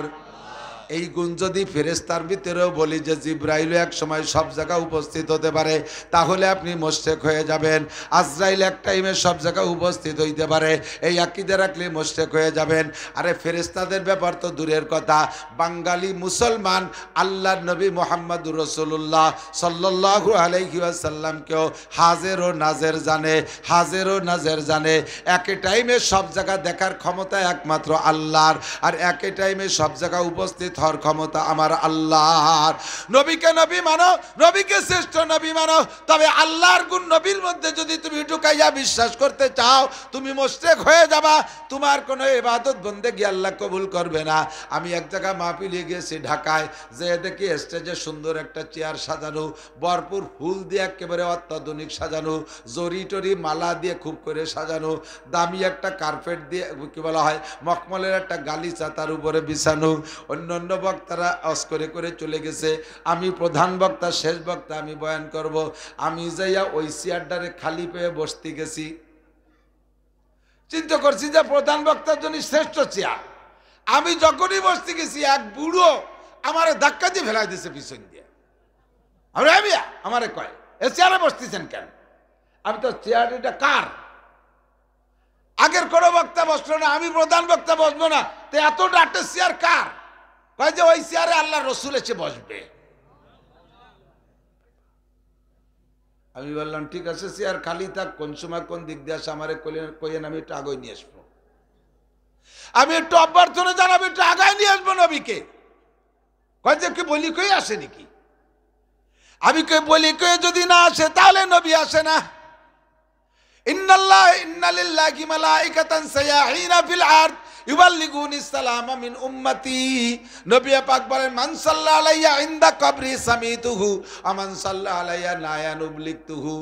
এই গুণ যদি ফেরেশতার ভিতরেও বলি যে জিবরাইল এক সময় সব জায়গায় উপস্থিত হতে পারে, তাহলে আপনি মুশরিক হয়ে যাবেন। আজরাইল এক টাইমে সব জায়গায় উপস্থিত হইতে পারে, এই আকীদা রাখলে মুশরিক হয়ে যাবেন। আরে ফেরেশতাদের ব্যাপার তো দূরের কথা, বাঙালি মুসলমান আল্লাহর নবী মুহাম্মদুর রাসূলুল্লাহ সাল্লাল্লাহু আলাইহি ওয়াসাল্লামকেও হাজির ও নাজের জানে, হাজির ও নাজের জানে। একে টাইমে সব জায়গা দেখার ক্ষমতা একমাত্র আল্লাহর, আর একে টাইমে সব জায়গায় উপস্থিত হওয়ার ক্ষমতা আমার আল্লাহর। নবীকে নবী মানো, নবীকে শ্রেষ্ঠ নবী মানো, তবে আল্লাহর গুণ নবীর মধ্যে যদি তুমি ঢুকাইয়া বিশ্বাস করতে চাও, তুমি মুশরিক হয়ে যাবা। তোমার কোনো ইবাদত বন্দেগী আল্লাহ কবুল করবে না। আমি এক জায়গায় মাহফিলে গেছি ঢাকায়, যে দেখি স্টেজে সুন্দর একটা চেয়ার সাজানো, ভরপুর ফুল দিয়ে একেবারে অত্যাধুনিক সাজানো, জরি টরি মালা দিয়ে খুব করে সাজানো, দামি একটা কার্পেট দিয়ে কি বলা হয় মখমলের একটা গালিচা তার উপরে বিছানো। অন্য বক্তারা অস করে করে চলে গেছে। আমি প্রধান বক্তা, শেষ বক্তা, আমি বয়ান করব। আমি যাইয়া ওই চেয়ারটারে খালি পেয়ে বসতে গেছি। চিন্তা করছি যে প্রধান বক্তার জন্য শ্রেষ্ঠ চেয়ার। আমি যখনই বসতে গেছি, এক বুড়ো আমার ধাক্কা দিয়ে ফেলাই দিয়েছে পিছন দিয়ে। আমারে কয়, এ চেয়ারে বসতেছেন কেন? আমি তো চেয়ার, এটা কার? আগের কোনো বক্তা বসলো না, আমি প্রধান বক্তা বসবো না, তো এত ডাক্তার চেয়ার কার? কয় যে ওই চেয়ারে আল্লাহ রসুল এসে বসবে। আমি বললাম ঠিক আছে, চেয়ার খালি থাক, কোন সময় কোন দিক দিয়ে আসে আমারে কইয়েন, আমি একটু আগে নিয়ে আসবো। আমি একটু অভ্যর্থনা জানাবো, একটু আগায় নিয়ে আসবো নবীকে। কয় যে কি বলি কই আসে নাকি? আমি কই বলি কই যদি না আসে তাহলে নবী আসে না। ইন্না লিল্লাহি মালাইকাতান সায়াহিনা ফিল আরদ ইউবাল্লিগুনি সালামা মিন উম্মতি। নবী পাক বলেন, মান সাল্লা আলাইয়া ইনদা কবরি সামিতুহু আমান সাল্লা আলাইয়া নায়ান উবলিকতুহু।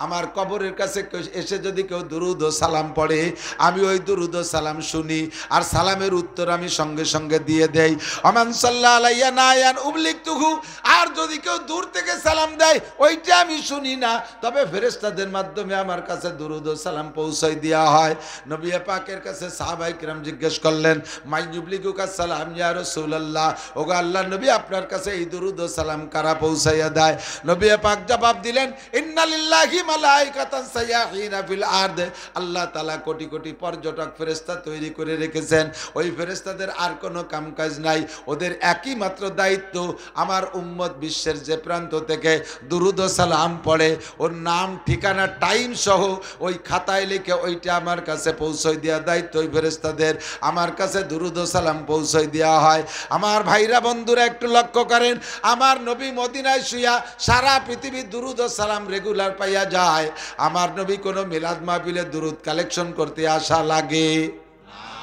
আমার কবরের কাছে এসে যদি কেউ দুরূদ ও সালাম পড়ে, আমি ওই দুরূদ ও সালাম শুনি, আর সালামের উত্তর আমি সঙ্গে সঙ্গে দিয়ে দেই। আমান সাল্লা আলাইয়া নায়ান উবলিকতুহু। আর যদি কেউ দূর থেকে সালাম দেয়, ওইটা আমি শুনি না, তবে ফেরেশতাদের মাধ্যমে আমার কাছে দুরূদ ও সালাম পৌঁছাই দেওয়া হয়। নবী পাকের কাছে সাহাবায়ে কিরাম জিজ্ঞেস করলেন, মাই ইউবলিগুকা সালাম ইয়া রাসূলুল্লাহ, ওগো আল্লাহর নবী, আপনার কাছে এই দুরূদ ও সালাম কারা পৌঁছাইয়া দেয়? নবী পাক জবাব দিলেন, ইন্না লিল্লাহি মালাইকাতান সায়াহিনা ফিল আরদ। আল্লাহ তাআলা কোটি কোটি পর্যটক ফেরেশতা তৈরি করে রেখেছেন। ওই ফেরেশতাদের আর কোনো কামকাজ নাই, ওদের একই মাত্র দায়িত্ব, আমার উম্মত বিশ্বের যে প্রান্ত থেকে দুরূদ ও সালাম পড়ে, ওর নাম ঠিকানা টাইম সহ ওই খাতায় লিখে ওইটা আমার কাছে পৌঁছাই দেওয়া দায়িত্ব ওই ফেরেশতাদের। আমার কাছে দুরূদ ও সালাম পৌঁছাই দেওয়া হয়। আমার ভাইরা বন্ধুরা একটু লক্ষ্য করেন, আমার নবী মদিনায় শুইয়া সারা পৃথিবীর দুরূদ ও সালাম রেগুলার পাইয়া যায়। আমার নবী কোনো মিলাদ মাহফিলে দুরূদ কালেকশন করতে আসা লাগে?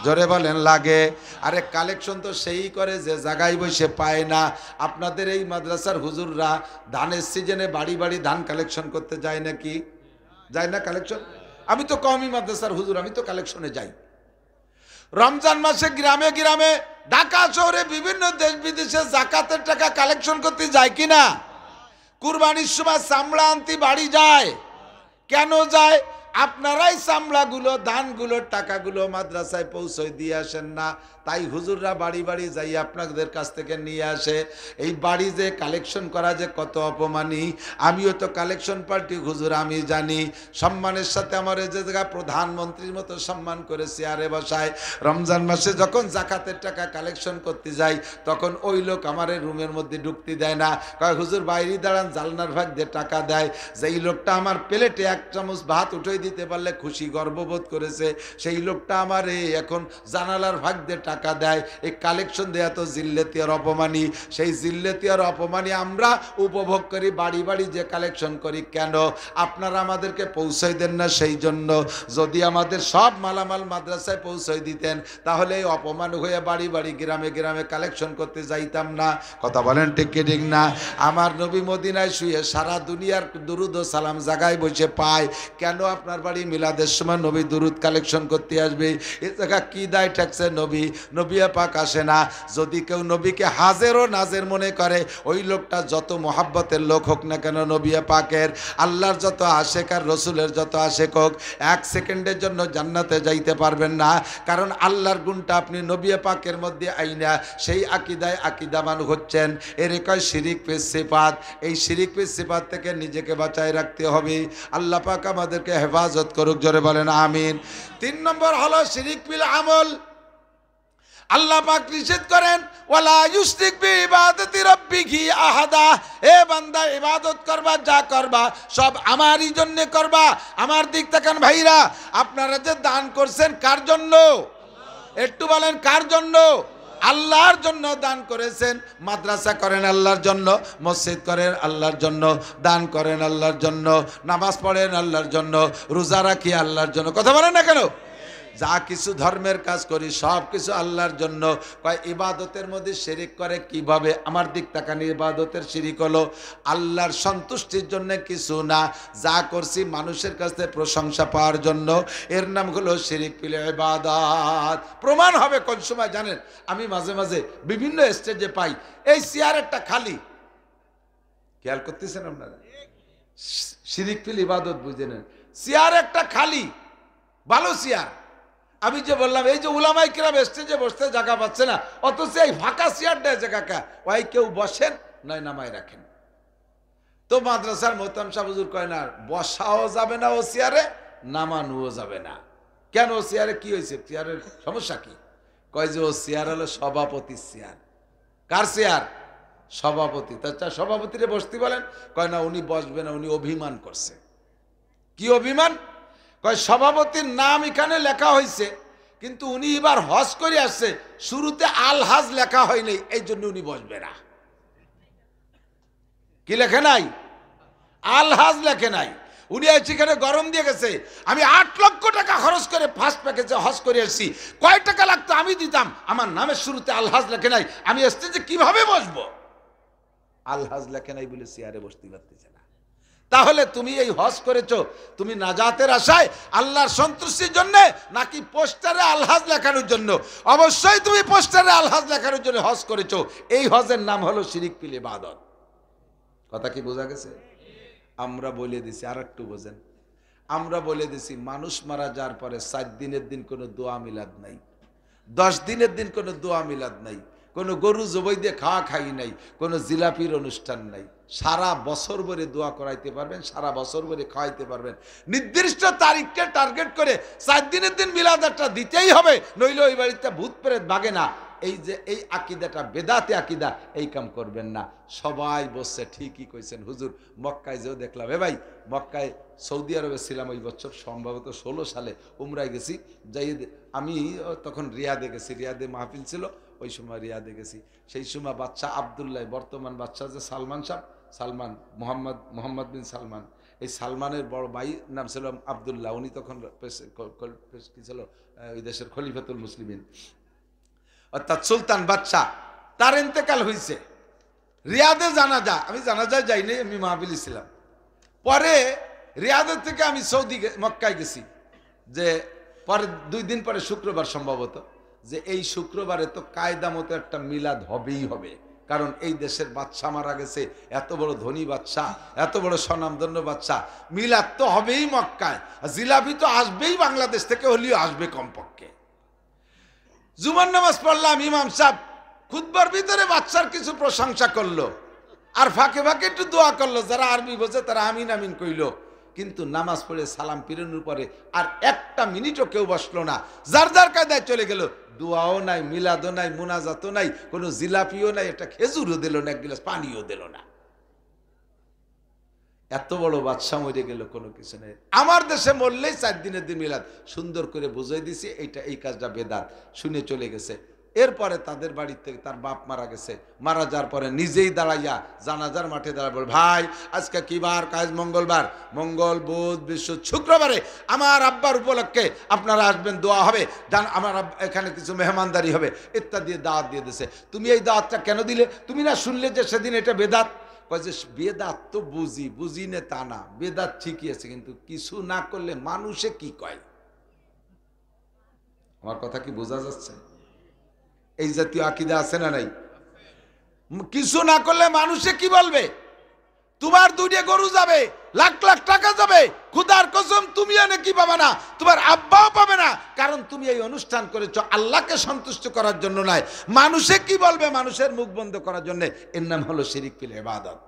জোরে বলেন লাগে। আরে কালেকশন তো সেই করে যে জায়গায় বসে পায় না। আপনাদের এই মাদ্রাসার হুজুররা ধানের সিজনে বাড়ি বাড়ি ধান কালেকশন করতে যায় নাকি? যায় না কালেকশন? আমি তো কওমি মাদ্রাসার হুজুর, আমি তো কালেকশনে যাই। রমজান মাসে গ্রামে গ্রামে ঢাকা শহরে বিভিন্ন দেশ বিদেশে যাকাতের টাকা কালেকশন করতে যায় কিনা? কুরবানির সময় চামড়া আনতে বাড়ি যায়। কেন যায়? আপনারাই চামড়াগুলো ধানগুলোর টাকাগুলো মাদ্রাসায় পৌঁছে দিয়ে আসেন না, তাই হুজুররা বাড়ি বাড়ি যাই আপনাদের কাছ থেকে নিয়ে আসে। এই বাড়ি যে কালেকশন করা যে কত অপমানী, আমিও তো কালেকশন পার্টি হুজুর, আমি জানি। সম্মানের সাথে আমার এই যে জায়গা প্রধানমন্ত্রীর মতো সম্মান করে চেয়ারে বসায়। রমজান মাসে যখন জাকাতের টাকা কালেকশন করতে যাই তখন ওই লোক আমার রুমের মধ্যে ঢুকতে দেয় না, কয় হুজুর বাইরে দাঁড়ান, জালনার ভাগ দিয়ে টাকা দেয়। যেই লোকটা আমার প্লেটে এক চামচ ভাত উঠে দিতে পারলে খুশি গর্ববোধ করেছে, সেই লোকটা আমার এখন জানালার ভাগ দিয়ে টাকা দেয়। এই কালেকশন দেয়া তো জিল্লেতি আর অপমানী। সেই জিল্লেতি আর অপমানী আমরা উপভোগ করি বাড়ি বাড়ি যে কালেকশন করি। কেন? আপনারা আমাদেরকে পৌঁছাই দেন না। সেই জন্য যদি আমাদের সব মালামাল মাদ্রাসায় পৌঁছাই দিতেন তাহলে এই অপমান হয়ে বাড়ি বাড়ি গ্রামে গ্রামে কালেকশন করতে যাইতাম না। কথা বলেন ঠিক কি ঠিক না? আমার নবী মদিনায় শুয়ে সারা দুনিয়ার দুরুদ ও সালাম জায়গায় বসে পায়, কেন আপনার বাড়ি মিলাদের সময় নবী দুরুদ কালেকশন করতে আসবে? এ জায়গা কি দায় ঠেকছে? নবী পাক আসে না। যদি কেউ নবীকে হাজের ও নাজের মনে করে, ওই লোকটা যত মোহাব্বতের লোক হোক না কেন, নবী পাকের আল্লাহর যত আশেক আর রসুলের যত আশেক হোক, এক সেকেন্ডের জন্য জান্নাতে যাইতে পারবেন না। কারণ আল্লাহর গুণটা আপনি নবী পাকের মধ্যে আইনা সেই আকিদায় আকিদামান হচ্ছেন। এর কয় শিরিক ফিস সিফাত। এই শিরিক ফিস সিফাত থেকে নিজেকে বাঁচায় রাখতে হবে। আল্লাহ পাক আমাদেরকে হেফাজত করুক, জোরে বলেন আমিন। 3 নম্বর হলো শিরিক বিল আমল। আল্লাহ পাক নিষেধ করেন, ওয়ালা ইউশরিক বিইবাদাতি রাব্বিহি আহাদা। এ বান্দা, ইবাদত করবা, যা করবা সব আমারই জন্য করবা। আমার দিক তাকান ভাইরা, আপনারা যে দান করছেন কার জন্য? একটু বলেন কার জন্য? আল্লাহর জন্য দান করেছেন। মাদ্রাসা করেন আল্লাহর জন্য, মসজিদ করেন আল্লাহর জন্য, দান করেন আল্লাহর জন্য, নামাজ পড়েন আল্লাহর জন্য, রোজা রাখি আল্লাহর জন্য। কথা বলেন না কেন? যা কিছু ধর্মের কাজ করি সব কিছু আল্লাহর জন্য। কয় ইবাদতের মধ্যে শিরিক করে কিভাবে? আমার দিক তাকানি, ইবাদতের শিরিক হলো আল্লাহর সন্তুষ্টির জন্য কিছু না, যা করছি মানুষের কাছে প্রশংসা পাওয়ার জন্য, এর নাম হলো শিরিক বিল ইবাদাত। প্রমাণ হবে কোন সময় জানেন? আমি মাঝে মাঝে বিভিন্ন স্টেজে পাই এই চেয়ারটা খালি, খেয়াল করতেছেন আপনারা? শিরিক বিল ইবাদত বুঝে নেন। চেয়ার একটা খালি, ভালো চেয়ার। আমি যে বললাম এই যে উলামায়ে কিরাম স্টেজে বসতে জায়গা পাচ্ছে না, অথচ এই ফাঁকা চেয়ারটা জায়গা ওই কেউ বসেন নয় নামায় রাখেন। তো মাদ্রাসার মোহতারাম সাহেব হুজুর কয় না, বসাও যাবে না ও চেয়ারে, নামানোও যাবে না। কেন? ও চেয়ারে কি হয়েছে? চেয়ারের সমস্যা কি? কয় যে ও চেয়ার হলো সভাপতির চেয়ার। কার চেয়ার? সভাপতি। তা সভাপতিরে বসতে বলেন। কয় না, উনি বসবে না, উনি অভিমান করছে। কি অভিমান? কয় সভাপতির নাম এখানে লেখা হয়েছে, কিন্তু উনি এবার হজ করে আসছে, শুরুতে আল হাজ লেখা হয়নি, এই জন্য উনি বসবে না। কি লেখে নাই? আল হাজ লেখে নাই। উনি সেখানে গরম দিয়ে গেছে, আমি 8 লক্ষ টাকা খরচ করে ফার্স্ট প্যাকেজে হজ করে আসছি, কয় টাকা লাগতো আমি দিতাম, আমার নামের শুরুতে আল হাজ লেখে নাই, আমি স্টেজে কিভাবে বসবো? আল হাজ লেখে নাই বলে চেয়ারে বসতে পারতেছে না। তাহলে তুমি এই হজ করেছো, তুমি নাজাতের আশায়, আল্লাহর সন্তুষ্টির জন্য, নাকি পোস্টারে আলহাজ লেখানোর জন্য? অবশ্যই তুমি পোস্টারে আলহাজ লেখানোর জন্য হজ করেছো। এই হজের নাম হলো শিরিক বিল ইবাদত। কথা কি বোঝা গেছে? আমরা বলে দিছি, আর একটু বোঝেন, আমরা বলে দিছি মানুষ মারা যাওয়ার পরে 4 দিনের দিন কোনো দোয়া মিলাদ নাই, 10 দিনের দিন কোনো দোয়া মিলাদ নাই, কোনো গরু জবাই দিয়ে খাওয়া খাই নাই, কোনো জিলাপির অনুষ্ঠান নাই। সারা বছর ভরে দোয়া করাইতে পারবেন, সারা বছর ভরে খাওয়াইতে পারবেন। নির্দিষ্ট তারিখকে টার্গেট করে 4 দিনের দিন মিলাদ একটা দিতেই হবে, নইলে ওই বাড়িতে ভূত প্রেত ভাগে না। এই যে এই আকিদাটা বেদাতে আকিদা, এই কাম করবেন না। সবাই বসছে, ঠিকই কইছেন হুজুর। মক্কায় যেও দেখলাম, ভাই মক্কায় সৌদি আরবে ছিলাম ওই বছর, সম্ভবত 16 সালে উমরায় গেছি। যাই আমি তখন রিয়াদে গেছি, রিয়াদে মাহফিল ছিল, ওই সময় রিয়াদে গেছি। সেই সময় বাচ্চা আবদুল্লাহ, বর্তমান বাচ্চা যে সালমান সাহেব, সালমান মোহাম্মদ বিন সালমান, এই সালমানের বড় ভাই নাম ছিল আবদুল্লাহ, উনি তখন কি ছিল ওই দেশের খলিফাতুল মুসলিমিন, অর্থাৎ সুলতান বাদশাহ, তার ইন্তেকাল হয়েছে। রিয়াদে জানাজা, আমি জানাজায় যাইনি, আমি মাহফিলে ছিলাম। পরে রিয়াদের থেকে আমি সৌদি মক্কায় গেছি, যে পরে 2 দিন পরে শুক্রবার সম্ভবত, যে এই শুক্রবারে তো কায়দা মতো একটা মিলাদ হবেই হবে, কারণ এই দেশের বাদশাহ মারা গেছে, এত বড় ধনী বাদশাহ, এত বড় স্বনামধন্য বাদশাহ, মিলাদ তো হবেই মক্কায়, জিলাপি তো আসবেই বাংলাদেশ থেকে, হলেও আসবে কমপক্ষে। জুমার নামাজ পড়লাম, ইমাম সাহেব খুতবার ভিতরে বাদশার কিছু প্রশংসা করলো, আর ফাঁকে ফাঁকে একটু দোয়া করলো, যারা আরবি বোঝে তারা আমিন আমিন কইলো। কিন্তু নামাজ পড়ে সালাম ফিরানোর পরে আর 1টা মিনিটও কেউ বসলো না, যার যার কায়দায় চলে গেল। দোয়াও নাই, মিলাদও নাই, মুনাজাতও নাই, কোনো জিলাপিও নাই, একটা খেজুরও দিল না, 1 গ্লাস পানিও দিল না। এত বড় বাদশাহ মরে গেল, কোনো কিছু নেই। আমার দেশে মরলেই 4 দিনের দিন মিলাদ, সুন্দর করে বুঝাই দিছি এইটা, এই কাজটা বেদাত, শুনে চলে গেছে। এরপরে তাদের বাড়ি থেকে তার বাপ মারা গেছে, মারা যাওয়ার পরে নিজেই দাঁড়াইয়া জানাজার মাঠে দাঁড়ায় বল, ভাই আজকে কি বার? কাজ মঙ্গলবার, মঙ্গল বুধ বৃহস্পতি শুক্রবারে আমার আব্বার উপলক্ষে আপনারা আসবেন, দোয়া হবে, আমার এখানে কিছু মেহমানদারি হবে ইত্যাদি দাওয়াত দিয়ে দিছে। তুমি এই দাওয়াতটা কেন দিলে? তুমি না শুনলে যে সেদিন এটা বেদাত? কয় যে বেদাত তো বুঝি না তা না, বেদাত ঠিকই আছে, কিন্তু কিছু না করলে মানুষে কি কয়? আমার কথা কি বোঝা যাচ্ছে? এই জাতীয় আকীদা আছে না নাই? কিছু না করলে মানুষে কি বলবে? তোমার 2টা গরু যাবে, লাখ লাখ টাকা যাবে, খুদার কসম তুমি এনে কি পাবে না, তোমার আব্বাও পাবে না, কারণ তুমি এই অনুষ্ঠান করেছো আল্লাহকে সন্তুষ্ট করার জন্য নয়। মানুষে কি বলবে, মানুষের মুখ বন্ধ করার জন্য, এর নাম হলো শিরিক ফিল ইবাদত।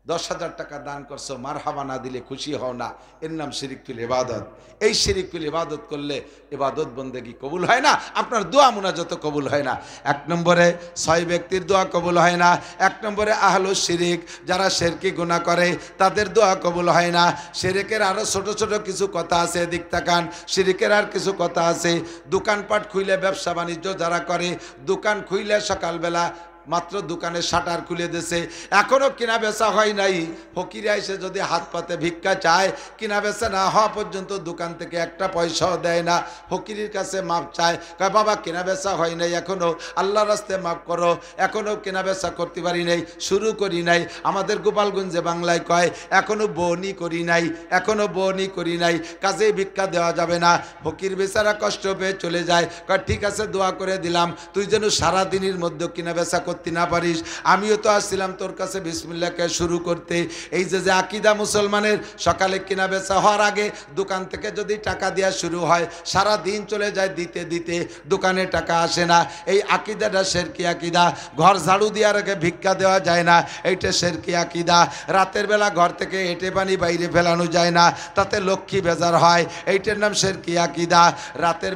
10,000 টাকা দান করছো, মারহাবা না দিলে খুশি হও না, এর নাম শিরিক ফিল ইবাদত। এই শিরিক ফিল ইবাদত করলে ইবাদত বন্দেগী কবুল হয় না, আপনার দোয়া মুনাজাত কবুল হয় না। 1 নম্বরে 6 ব্যক্তির দোয়া কবুল হয় না। 1 নম্বরে আহলুশ শিরিক, যারা শিরকি গুনাহ করে তাদের দোয়া কবুল হয় না। শিরিকের আরো ছোট ছোট কিছু কথা আছে, এদিক তাকান। শিরিকের আর কিছু কথা আছে। দোকানপাট খুইলে, ব্যবসা বাণিজ্য যারা করে, দোকান খুইলে সকালবেলা মাত্র দোকানের শাটার খুলে দিয়েছে, এখনো কিনা বেচা হয় নাই, ফকিরা এসে যদি হাত পাতে ভিক্ষা চায়, কিনা বেচা না হওয়া পর্যন্ত দোকান থেকে 1টা পয়সাও দেয় না, ফকিরের কাছে মাপ চায়, কয় বাবা কিনা বেচা হয় নাই, এখনো আল্লাহর রাস্তায় মাফ করো, এখনো কেনা বেচা করতে পারি নাই, শুরু করি নাই। আমাদের গোপালগঞ্জে বাংলায় কয় এখনো বনি করি নাই, এখনো বনি করি নাই, কাজে ভিক্ষা দেওয়া যাবে না। ফকির বেচারা কষ্ট পেয়ে চলে যায়, কয় ঠিক আছে দোয়া করে দিলাম, তুই যেন সারাদিনের মধ্যে কিনা বেচা করতে না পারিস, আমিও তো আসছিলাম তোর কাছে বিসমিল্লাহকে শুরু করতে। এই যে আকীদা মুসলমানের, সকালে কিনা বেচা হওয়ার আগে দোকান থেকে যদি টাকা দেওয়া শুরু হয়, সারা দিন চলে যায় দিতে দিতে, দোকানে টাকা আসে না। এই আকীদাটা শিরকি আকীদা। ঘর ঝাড়ু দেওয়ার আগে ভিক্ষা দেওয়া যায় না, এইটা শিরকি আকীদা। রাতের বেলা ঘর থেকে এঁটে পানি বাইরে ফেলানো যায় না, তাতে লক্ষ্মী বেজার হয়, এইটার নাম শিরকি আকীদা। রাতের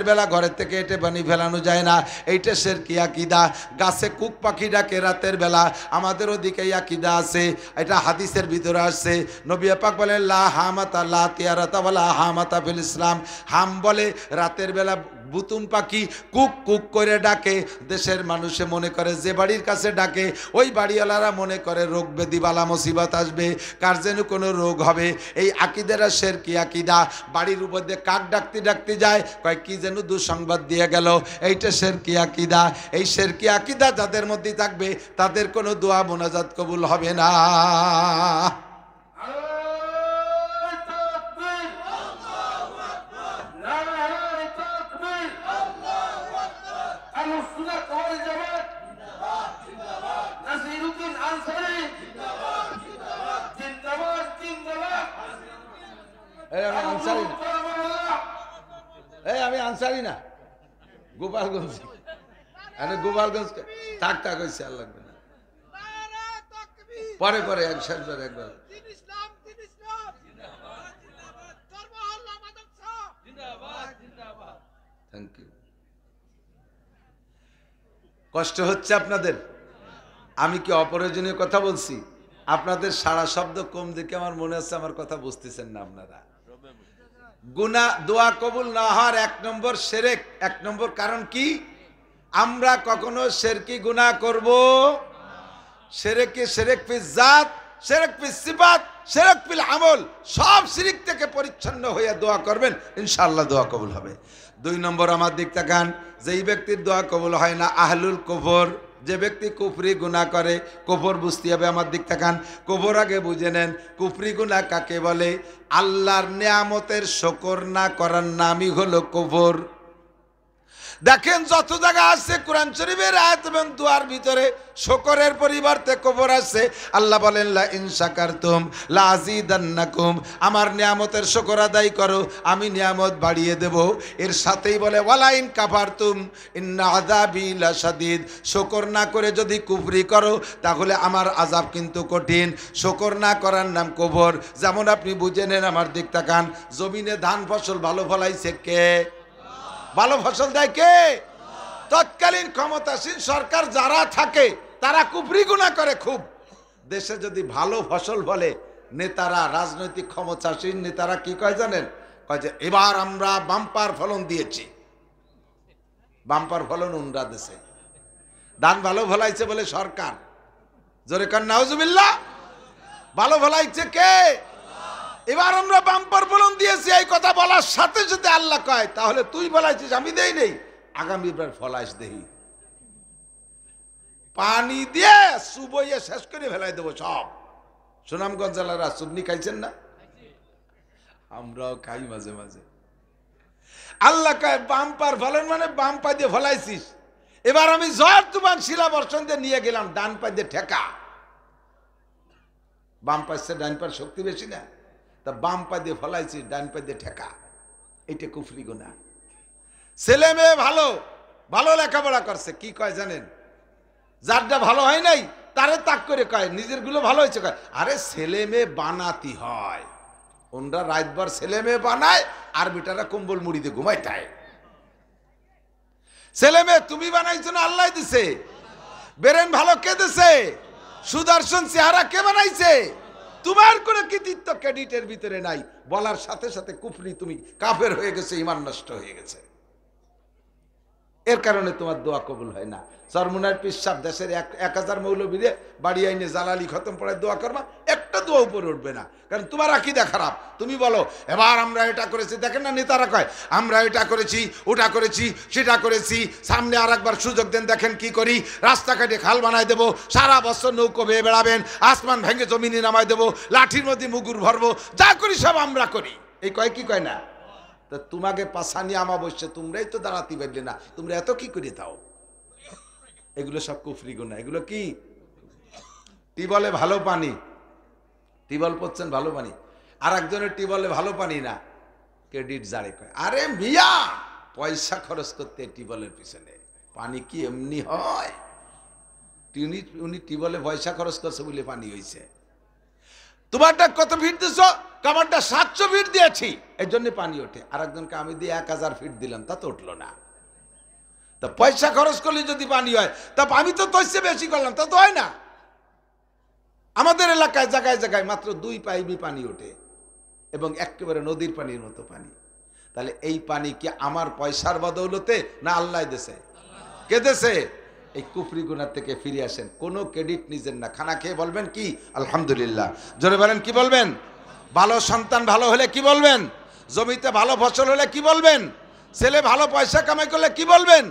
বেলা ঘরের থেকে এঁটে পানি ফেলানো যায় না, এইটা শিরকি আকীদা। গাছে কুক পাখি ডাকে রাতের বেলা, আমাদের ওদিকে আকীদা আছে, এটা হাদিসের ভিতরে আসছে। নবী পাক বলেন লা হামাতা লা তিয়ারাতা ওয়ালা হামাতা ফিল ইসলাম। হাম বলে রাতের বেলা বুতুম পাখি কুক কুক করে ডাকে, দেশের মানুষে মনে করে যে বাড়ির কাছে ডাকে ওই বাড়িওয়ালারা মনে করে রোগ ব্যাধি বালা মুসিবত আসবে, কার যেন কোনো রোগ হবে। এই আকীদারা শিরকি আকীদা। বাড়ির উপর দিয়ে কাক ডাকতে ডাকতে যায়, কয় কি যেন দুঃসংবাদ দিয়ে গেল, এইটা শিরকি আকীদা। এই শিরকি আকীদা যাদের মধ্যে থাকবে তাদের কোনো দোয়া মোনাজাত কবুল হবে না। আমি আনসারি না, গোপালগঞ্জ, গোপালগঞ্জ থাক থাক হয়েছে, আর লাগবে না, পরে পরে একবার থ্যাংক ইউ। কষ্ট হচ্ছে আপনাদের? আমি কি অপ্রয়োজনীয় কথা বলছি? আপনাদের সারা শব্দ কম দেখে আমার মনে হচ্ছে আমার কথা বুঝতেছেন না আপনারা। গুনাহ দোয়া কবুল না হওয়ার 1 নম্বর শিরক। 1 নম্বর কারণ কি? আমরা কখনো শিরকি গুনাহ করব, শিরক ফি জাত, শিরক ফিস সিফাত, শিরক ফিল আমল, সব শিরক থেকে পরিচ্ছন্ন হয়ে দোয়া করবেন, ইনশাআল্লাহ দোয়া কবুল হবে। 2 নম্বর আমার দিক তাকান, যেই ব্যক্তির দোয়া কবুল হয় না, আহলুল কুফর, যে ব্যক্তি কুফরি গুনাহ করে। কুফর বুঝতে হবে, আমার দিক তাকান, কুফর আগে বুঝে নেন। কুফরি গুনাহ কাকে বলে? আল্লাহর নিয়ামতের শুকর না করার নামই হলো কুফর। দেখেন যত জায়গা আছে কোরআন শরীফের আয়াত এবং দুয়ার ভিতরে শুকরের পরিবর্তে কুফর আছে। আল্লাহ বলেন লা ইন শাকারতুম লা আযীদান্নাকুম, আমার নিয়ামতের শুকর আদায় করো, আমি নিয়ামত বাড়িয়ে দেব। এর সাথেই বলে ওয়ালা ইন কাফারতুম ইন্না আযাবি লাশাদীদ, শুকর না করে যদি কুফরি করো তাহলে আমার আযাব কিন্তু কঠিন। শুকর না করার নাম কুফর। যেমন আপনি বুঝে নেন, আমার দিক তাকান, জমিনে ধান ফসল ভালো ফলাইছে কে? ভালো ফসল দেয় কে? তৎকালীন ক্ষমতাসীন সরকার যারা থাকে তারা কুফরি গুনাহ করে খুব। দেশে যদি ভালো ফসল বলে, নেতারা, রাজনৈতিক ক্ষমতাসীন নেতারা কি কয় জানেন? কয় যে এবার আমরা বাম্পার ফলন দিয়েছি। বাম্পার ফলন উনরা দেশে ধান ভালো ফলাইছে বলে সরকার। জোরে কান নাউজুবিল্লাহ। ভালো ফলাইছে কে? এবার আমরা বাম্পার ফলন দিয়েছি। এই কথা বলার সাথে সাথে আল্লাহ কয় তাহলে তুই ফলাইছিস, আমি দেই নেই, আগামীবার ফলাইস দেহি। পানি দিয়ে সুবইয়ে শেষ করে ফেলাই দেবো সব। সুনামগঞ্জ জেলারা সুবনি খাইছেন না? আমরাও খাই মাঝে মাঝে। আল্লাহ কয় বাম্পার ফলন মানে বাম পা দিয়ে ফলাইছিস, এবার আমি ঝড় তুফান শিলা বর্ষণ দিয়ে নিয়ে গেলাম, ডান পা দিয়ে ঠেকা। বাম পাশে ডান পার শক্তি বেশি না, তা বাম পা দিয়ে ফলাইছিস, ডান পা দিয়ে ঠেকা। এটা কুফরি গুনাহ। ছেলে মেয়ে ভালো ভালো লেখাপড়া করছে, কি কয় জানেন? যারটা ভালো হয় নাই তারে তাক করে কয়, নিজের গুলো ভালো হয়েছে কয় আরে ছেলে মেয়ে বানাতি হয়। ওনরা রাতভর ছেলে মেয়ে বানায় আর বেটারা কম্বল মুড়ি দিয়ে ঘুমাইতায়। ছেলে মেয়ে তুমি বানাইছো না আল্লাহ দিছে? বেরেন ভালো কে দিছে? সুদর্শন চেহারা কে বানাইছে? তোমার কোনো কৃতিত্ব ক্রেডিটের ভিতরে নাই। বলার সাথে সাথে কুফরি, তুমি কাফের হয়ে গেছে, ঈমান নষ্ট হয়ে গেছে। এর কারণে তোমার দোয়া কবুল হয় না। চরমুনার পিসাব দেশের 1000 মৌলবীরে বাড়ি আইনে জালালি খতম পড়ায় দোয়া করবা, একটা দোয়া উপরে উঠবে না, কারণ তোমার আকীদা খারাপ। তুমি বলো এবার আমরা এটা করেছি, দেখেন না নেতারা কয় আমরা এটা করেছি, ওটা করেছি, সেটা করেছি, সামনে আর একবার সুযোগ দেন, দেখেন কি করি, রাস্তাঘাটে খাল বানায় দেবো, সারা বছর নৌকো বেয়ে বেড়াবেন, আসমান ভেঙে জমিনে নামায় দেবো, লাঠির মধ্যে মুগুর ভরবো, যা করি সব আমরা করি। এই কয় কি কয় না? তা তোমাকে পাশানি আমাবস্যা তোমরাই তো দাঁড়াতে পারলে না, তোমরা এত কি করে দাও? এগুলো সব কুফরি গুনাহ। এগুলো কি? টিবলে ভালো পানি, টিবল পড়ছেন ভালো পানি, আর একজনের টিবলে ভালো পানি না, ক্রেডিট জারে কয় আরে মিয়া পয়সা খরচ করতে টিবলের পিছনে, পানি কি এমনি হয়? উনি টিবলে পয়সা খরচ করছে বলে পানি হয়েছে। তোমারটা কত ফিট দিছ? কামারটা 700 ফিট দিয়েছি, এই জন্য পানি ওঠে। আর একজনকে আমি দিয়ে 1000 ফিট দিলাম, তা তো উঠলো না। তা পয়সা খরচ করলে যদি পানি হয়, তা আমি তো তৈছে বেশি করলাম, তা তো হয় না। আমাদের এলাকায় জায়গায় জায়গায় মাত্র 2 পাইপই পানি ওঠে, এবং একেবারে নদীর পানির মতো পানি। তাহলে এই পানি কি আমার পয়সার বদৌলতে না আল্লাহ দেশে? কে দেশে? এই কুফরি গুনাহ থেকে ফিরে আসেন, কোনো ক্রেডিট নিজের না। খানা খেয়ে বলবেন কি আলহামদুলিল্লাহ, জোরে বলেন কি বলবেন? ভালো সন্তান ভালো হলে কি বলবেন? জমিতে ভালো ফসল হলে কি বলবেন? ছেলে ভালো পয়সা কামাই করলে কি বলবেন?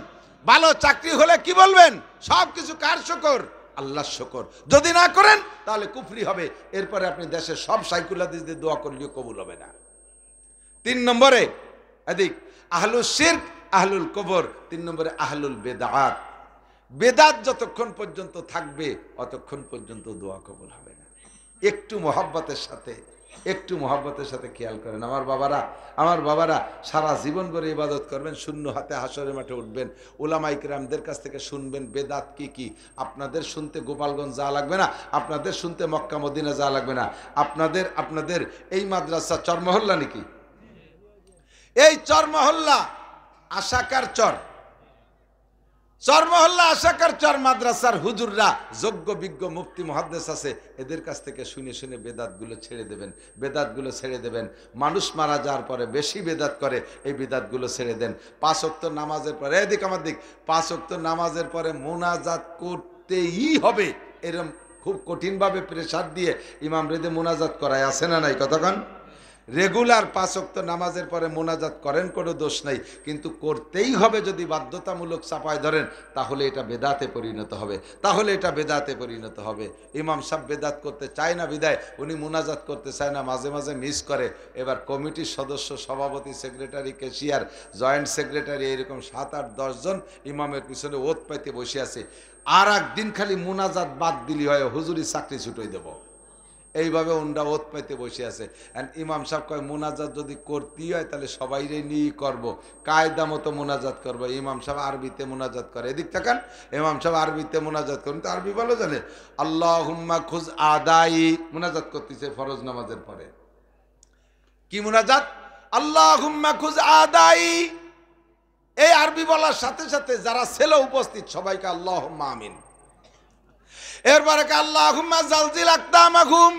ভালো চাকরি হলে কি বলবেন? সব কিছু কার শুকর? আল্লাহর শুকর। যদি না করেন তাহলে কুফরি হবে। এরপরে আপনি দেশের সব সাইকুলাদিস দিয়ে দোয়া করলেও কবুল হবে না। 3 নম্বরে এদিক আহলুল শিরক, আহলুল কবর। 3 নম্বরে আহলুল বেদাত। বেদাত যতক্ষণ পর্যন্ত থাকবে অতক্ষণ পর্যন্ত দোয়া কবুল হবে না। একটু মহব্বতের সাথে খেয়াল করেন আমার বাবারা সারা জীবন করে ইবাদত করবেন, শূন্য হাতে হাসরের মাঠে উঠবেন, উলামায়ে কিরামদের কাছ থেকে শুনবেন বেদাত কি কি। আপনাদের শুনতে গোপালগঞ্জ যাওয়া লাগবে না, আপনাদের শুনতে মক্কা মদিনা যাওয়া লাগবে না। আপনাদের এই মাদ্রাসা চরমহল্লা নাকি? এই চরমহল্লা আশাকার চরমহল্লা আশাকার চর মাদ্রাসার হুজুররা যোগ্য বিজ্ঞ মুফতি মুহাদ্দিস আছে, এদের কাছ থেকে শুনে শুনে বেদাতগুলো ছেড়ে দেবেন। মানুষ মারা যাওয়ার পরে বেশি বেদাত করে, এই বেদাতগুলো ছেড়ে দেন। 5 ওয়াক্ত নামাজের পরে, এদিক আমার দিক, 5 ওয়াক্ত নামাজের পরে মোনাজাত করতেই হবে, এরকম খুব কঠিনভাবে প্রেসার দিয়ে ইমাম রেদে মোনাজাত করায়, আছে না নাই কতক্ষণ? রেগুলার 5 ওয়াক্ত নামাজের পরে মোনাজাত করেন, কোনো দোষ নাই, কিন্তু করতেই হবে। যদি বাধ্যতামূলক চাপায় ধরেন তাহলে এটা বেদাতে পরিণত হবে, তাহলে এটা বেদাতে পরিণত হবে। ইমাম সাহেব বেদাত করতে চায় না বিদায় উনি মোনাজাত করতে চায় না, মাঝে মাঝে মিস করে। এবার কমিটির সদস্য, সভাপতি, সেক্রেটারি, ক্যাশিয়ার, জয়েন্ট সেক্রেটারি, এরকম 7-8-10 জন ইমামের পিছনে ওত পাইতে বসে আছে। আর একদিন খালি মোনাজাত বাদ দিলি হয় হুজুরি চাকরি ছুটোই দেব, এইভাবে ওনরা ওত পাইতে বসে আছে। ইমাম সাহেব কয় মোনাজাত যদি করতেই হয় তাহলে সবাইরে নিয়েই করবো, কায়দা মতো মোনাজাত করবো। ইমাম সাহেব আরবিতে মোনাজাত করে, এদিক থাকান, ইমাম সাহেব আরবিতে মোনাজাত করেন, তো আরবি ভালো জানে। আল্লাহুম্মা খুজ আদাই মোনাজাত করতেছে ফরজ নামাজের পরে। কি মোনাজাত? আল্লাহুম্মা খুজ আদাই। এই আরবি বলার সাথে সাথে যারা ছিল উপস্থিত সবাইকে আল্লাহুম্মা আমিন। এরপরে আল্লাহুম্মা জালজিল আকদামাহুম,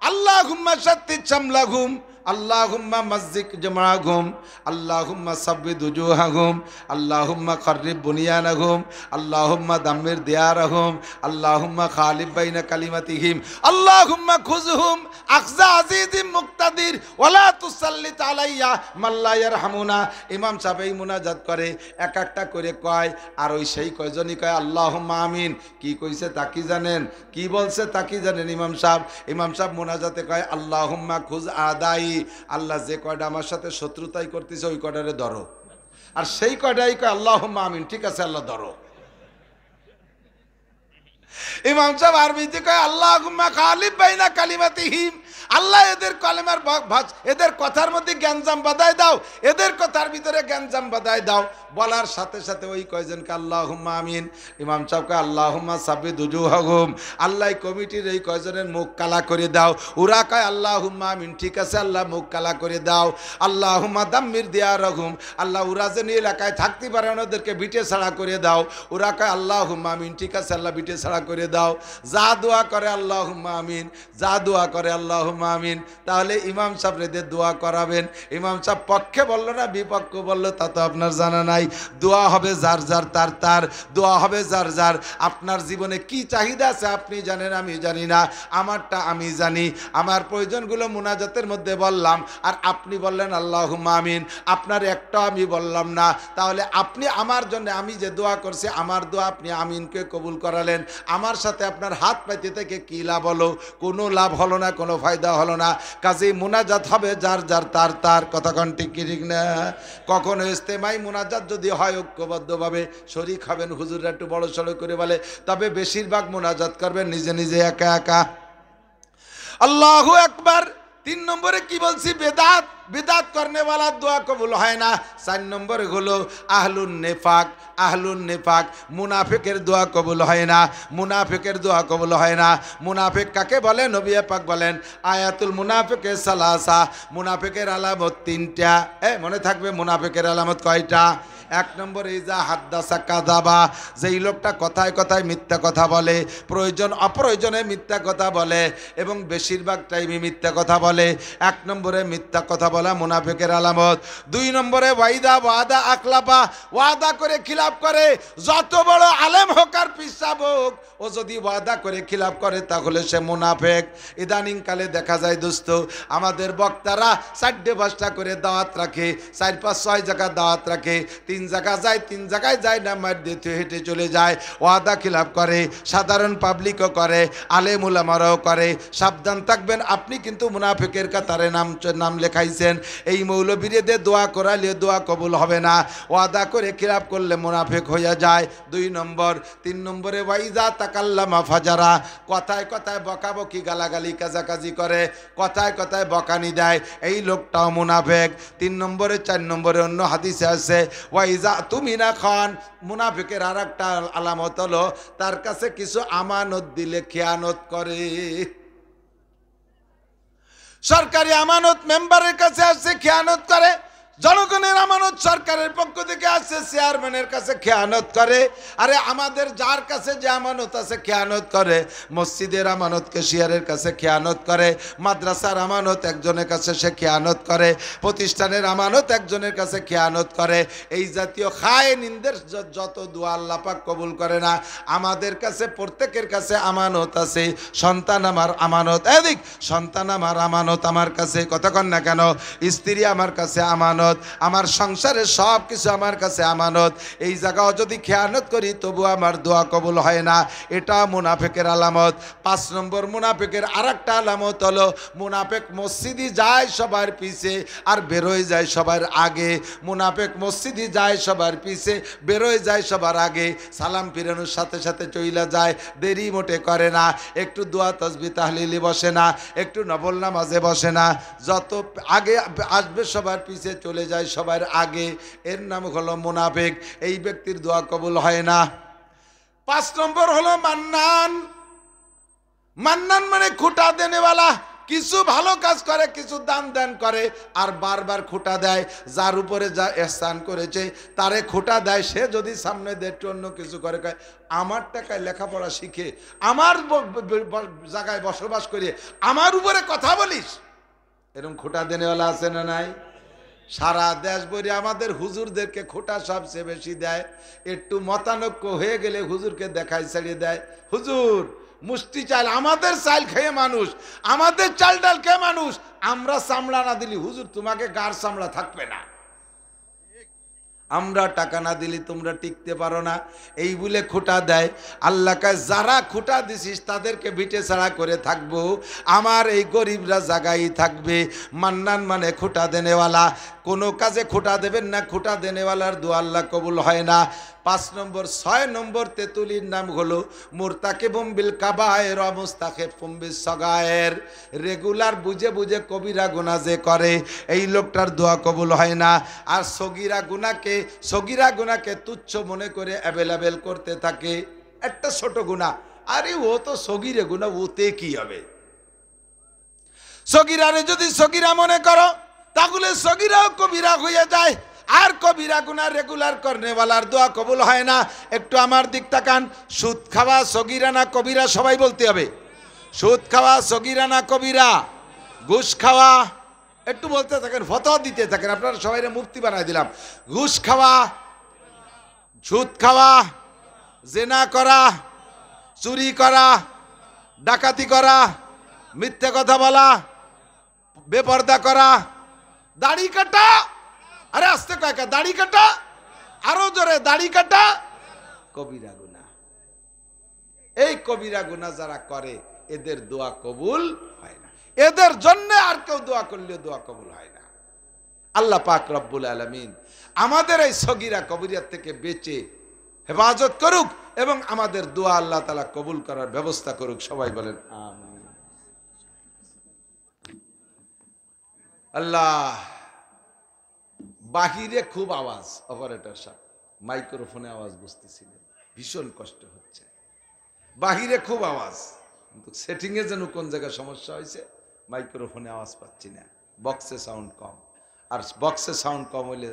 আল্লাহুম্মা শাত্তিত শামলাহুম, আল্লাহুম্মা মাজ্জিক জামাআহুম, আল্লাহুম্মা সাব্বিদ উজুহাহুম, আল্লাহুম্মা খরিব বুনিয়ানাহুম, আল্লাহুম্মা দাম্মির দিয়ারাহুম, আল্লাহুম্মা খালিব বাইনা কালিমাতিহিম, আল্লাহুম্মা খুযহুম আখযা আজিজিম মুক্তাদির ওয়ালা তুসাল্লিত আলাইয়া মাল্লা ইয়ারহামুনা। ইমাম সাহেব এই মুনাজাত করে, এক একটা করে কয়, আর ওই সেই কয়জনই কয় আল্লাহুম্মা আমিন। কি কইছে তা কি জানেন? কি বলছে তা কি জানেন? ইমাম সাহেব মুনাজাতে কয় আল্লাহুম্মা খুজ আদাই, আল্লাহ যে কয়টা আমার সাথে শত্রুতাই করতেছে ওই কয়টারে ধরো, আর সেই কয়টাই কয় আল্লাহুম্মা আমিন। ঠিক আছে আল্লাহ ধরো। ইমাম সাহেব আরবিতে কয় আল্লাহুম্মা খালিব বাইনা কালিমাতিহিম, আল্লাহ এদের কলেমার এদের কথার মধ্যে গ্যাঞ্জাম বাঁধায় দাও, এদের কথার ভিতরে গ্যাঞ্জাম বাঁধায় দাও। বলার সাথে সাথে ওই কয়জনকে আল্লাহুম্মা আমিন। ইমাম সাহেবকে আল্লাহুম্মা সাব্বিদ উজুহাহুম, আল্লাহ কমিটির এই কয়জনের মুখ কালা করে দাও। ওরা কয় আল্লাহুম্মা আমিন, ঠিক আছে আল্লাহ মুখ কালা করে দাও। আল্লাহুম্মা দাম্মির দিয়ারাহুম, আল্লাহ ওরা যেন এলাকায় থাকতে পারে ওদেরকে বিটে ছাড়া করে দাও। ওরা কয় আল্লাহুম্মা আমিন, ঠিক আছে আল্লাহ বিটে ছাড়া করে দাও। যা দোয়া করে আল্লাহুম্মা আমিন, যা দোয়া করে আল্লাহুম্মা আমিন। তাহলে ইমাম সাহেব রেদের দোয়া করাবেন। ইমাম সাহেব পক্ষে বললো না বিপক্ষ বললো তা তো আপনার জানা নাই। দোয়া হবে যার যার তার দোয়া হবে যার যার। আপনার জীবনে কি চাহিদা আছে আপনি জানেন, আমি জানি না। আমারটা আমি জানি, আমার প্রয়োজনগুলো মুনাজাতের মধ্যে বললাম, আর আপনি বললেন আল্লাহুম্মা আমিন। আপনার একটা আমি বললাম না, তাহলে আপনি আমার জন্য, আমি যে দোয়া করছি আমার দোয়া আপনি আমিনকে কবুল করালেন। আমার সাথে আপনার হাত পাইতে থেকে কি লাভ হলো? কোনো লাভ হলো না, কোনো ফায়দা হলো না। কাজেই মুনাজাত হবে যার যার তার কথাক্ষণ ঠিক কি ঠিক না? কখনো ইস্তেমাই মুনাজাত যদি হয় ঐক্যবদ্ধভাবে শরীক হবেন, হুজুররা একটু বড় সড়ো করে বলে, তবে বেশিরভাগ মুনাজাত করবেন নিজে নিজে একা একা। আল্লাহু আকবার। 3 নম্বরে কি বলছি? বেদাত। বিদাত করনে वाला দোয়া কবুল হয় না। 4 নম্বরে হলো আহলুন নেফাক, মুনাফিকের দোয়া কবুল হয় না, মুনাফিকের দোয়া কবুল হয় না। মুনাফিক কাকে বলে? নবী পাক বলেন আয়াতুল মুনাফিকে সালাসা, মুনাফিকের আলামত 3টা। মনে থাকবে মুনাফিকের আলামত কয়টা? 1 নম্বরে ইজা হাদ্দাসা কাযাবা, যেই লোকটা কথায় কথায় মিথ্যা কথা বলে, প্রয়োজন অপ্রয়োজনে মিথ্যা কথা বলে এবং বেশিরভাগ টাইমে মিথ্যা কথা বলে। 1 নম্বরে মিথ্যা কথা বলা মুনাফিকের আলামত। 2 নম্বরে ওয়াদা আখলাফা, ওয়াদা করে খিলাফ করে। যত বড় আলেম হোক আর পিসাব হোক, ও যদি ওয়াদা করে খিলাফ করে তাহলে সে মুনাফিক। ইদানিং কালে দেখা যায় দোস্ত, আমাদের বক্তারা 4-5টা করে দাওয়াত রাখে, 4-5-6 জায়গা দাওয়াত রাখে, 3 জায়গায় যায় না, মার দিতে হেঁটে চলে যায়, ওয়াদা খিলাফ করে, সাধারণ পাবলিকও করে, আলেম উলামারাও করে। সাবধান থাকবেন, আপনি কিন্তু মুনাফিকের কাতারে নাম লেখাইছেন। এই মৌলবীদের দোয়া করালে দোয়া কবুল হবে না, ওয়াদা করে খিলাফ করলে মুনাফিক হয়ে যায়। 2 নম্বর। 3 নম্বরে ওয়াইজা তাকাল্লামা ফাজারা, কথায় কথায় বকাবকি গালাগালি কাজাকাজি করে, কথায় কথায় বকানি দেয়, এই লোকটাও মুনাফিক। 3 নম্বরে। 4 নম্বরে অন্য হাদিসে আছে ওয়াইজা তুমিনা খান, মুনাফিকের আর একটা আলামত হলো তার কাছে কিছু আমানত দিলে খেয়ানত করে। সরকারি আমানত মেম্বারের কাছে আসছে, খেয়ানত করে। জনগণের আমানত সরকারের পক্ষ থেকে আসছে, চেয়ারম্যানের কাছে খেয়ানত করে। আরে আমাদের যার কাছে যে আমানত আছে খেয়ানত করে। মসজিদের আমানত ক্যাশিয়ারের কাছে খেয়ানত করে, মাদ্রাসার আমানত একজনের কাছে সে খেয়ানত করে, প্রতিষ্ঠানের আমানত একজনের কাছে খেয়ানত করে। এই জাতীয় খায়েনিনদের যত দোয়া আল্লাহ পাক কবুল করে না। আমাদের কাছে প্রত্যেকের কাছে আমানত আছে। সন্তান আমার আমানত, এদিক সন্তান আমার আমানত আমার কাছে, কতক্ষণ না কেন, স্ত্রী আমার কাছে আমানত, আমার সংসারের সব কিছু আমার কাছে আমানত। এই জায়গাও যদি খেয়ানত করি তবু আমার দোয়া কবুল হয় না, এটা মুনাফিকের আলামত। 5 নম্বর মুনাফিকের আরেকটা আলামত হলো মুনাফিক মসজিদে যায় সবার পিছে আর বেরোয় যায় সবার আগে। মুনাফিক মসজিদে যায় সবার পিছে, বেরোয় যায় সবার আগে। সালাম ফিরানোর সাথে সাথে চইলা যায়, দেরি মোটে করে না, একটু দোয়া তাসবিহ তাহলিলে বসে না, একটু নফল নামাজে বসে না, যত আগে আসবে সবার পিছে চলে যায় সবার আগে। এর নাম হলো মুনাফিক। এই ব্যক্তির দোয়া কবুল হয় না। 5 নম্বর হলো মান্নান। মান্নান মানে খুঁটা দেনেওয়ালা। কিছু ভালো কাজ করে, কিছু দান দান করে আর বারবার খোঁটা দেয়। যার উপরে যা ইহসান করেছে তারে খোঁটা দেয়। সে যদি সামনে দেখতে অন্য কিছু করে, কয় আমার টাকায় লেখাপড়া শিখে, আমার জায়গায় বসবাস করে আমার উপরে কথা বলিস। এরকম খোঁটা দেনেওয়ালা আছে না নাই? সারা দেশ ভরে আমাদের হুজুরদেরকে খোঁটা সবচেয়ে বেশি দেয়। একটু মতানৈক্য হয়ে গেলে হুজুরকে দেখাই ছাড়িয়ে দেয়। হুজুর মুষ্টি চাল, আমাদের চাল খেয়ে মানুষ, আমাদের চাল ডাল খেয়ে মানুষ, আমরা চামড়া না দিলি হুজুর তোমাকে গার চামড়া থাকবে না, আমরা টাকা না দিলে তোমরা টিকতে পারো না, এই বলে খোঁটা দেয়। আল্লাহকে যারা খোঁটা দিছিস তাদেরকে ভিটে ছাড়া করে থাকবো, আমার এই গরিবরা জায়গায় থাকবে। মান্নান মানে খোঁটা দেনেওয়ালা। কোনো কাজে খোঁটা দেবেন না, খোঁটা দেনেওয়ালার দোয়া আল্লাহ কবুল হয় না। 5 নম্বর 6 নম্বর তেতুলির নাম হলো মুরতাকিবুম বিল কাবায়ের ওয়া মুস্তাখিফুম বিস সাগায়ের। রেগুলার বুঝে বুঝে কবিরা গুনাহ যে করে এই লোকটার দোয়া কবুল হয় না। আর সগীরা গুনাহকে তুচ্ছ মনে করে অ্যাভেলেবেল করতে থাকে। একটা ছোট গুনাহ, আরে ও তো সগীরে গুনাহ, ওতে কি হবে? সগীরারে যদি সগীরা মনে করো তাহলে সগীরাও কবিরা হয়ে যায়। আর কবিরা গুনাহ রেগুলার করনেওয়ালার দোয়া কবুল হয় না। একটু আমার দিক তাকান। সুদ খাওয়া সগীরা না কবিরা? সবাই বলতে হবে। সুদ খাওয়া সগীরা না কবিরা? ঘুষ খাওয়া, একটু বলতে থাকেন, ফতোয়া দিতে থাকেন, আপনারা সবাইরে মুফতি বানাই দিলাম। ঘুষ খাওয়া, সুদ খাওয়া, জেনা করা, চুরি করা, ডাকাতি করা, মিথ্যে কথা বলা, বেপরদা করা, দাড়ি কাটা, আরে আস্তে কয়েকা, দাড়ি কাটা, আরো জোরে দাড়ি কাটা, কবিরা গুনাহ। এই কবিরা গুনাহ যারা করে এদের দোয়া কবুল হয় না। এদের জন্য আর কেউ দোয়া করলেও দোয়া কবুল হয় না। আল্লাহ পাক রব্বুল আলামিন আমাদের এই সগীরা কবিরাত থেকে বেঁচে হেফাজত করুক এবং আমাদের দোয়া আল্লাহ তাআলা কবুল করার ব্যবস্থা করুক। সবাই বলেন আমিন। আল্লাহ। বাহিরে খুব আওয়াজ, অপারেটর সাহেব মাইক্রোফোনে আওয়াজ বুঝতেছিলেন, ভীষণ কষ্ট হচ্ছে। বাহিরে খুব আওয়াজ, কিন্তু সেটিংয়ে যেন কোন জায়গায় সমস্যা হয়েছে, মাইক্রোফোনে আওয়াজ পাচ্ছি না। বক্সে সাউন্ড কম, আর বক্সে সাউন্ড কম হইলে,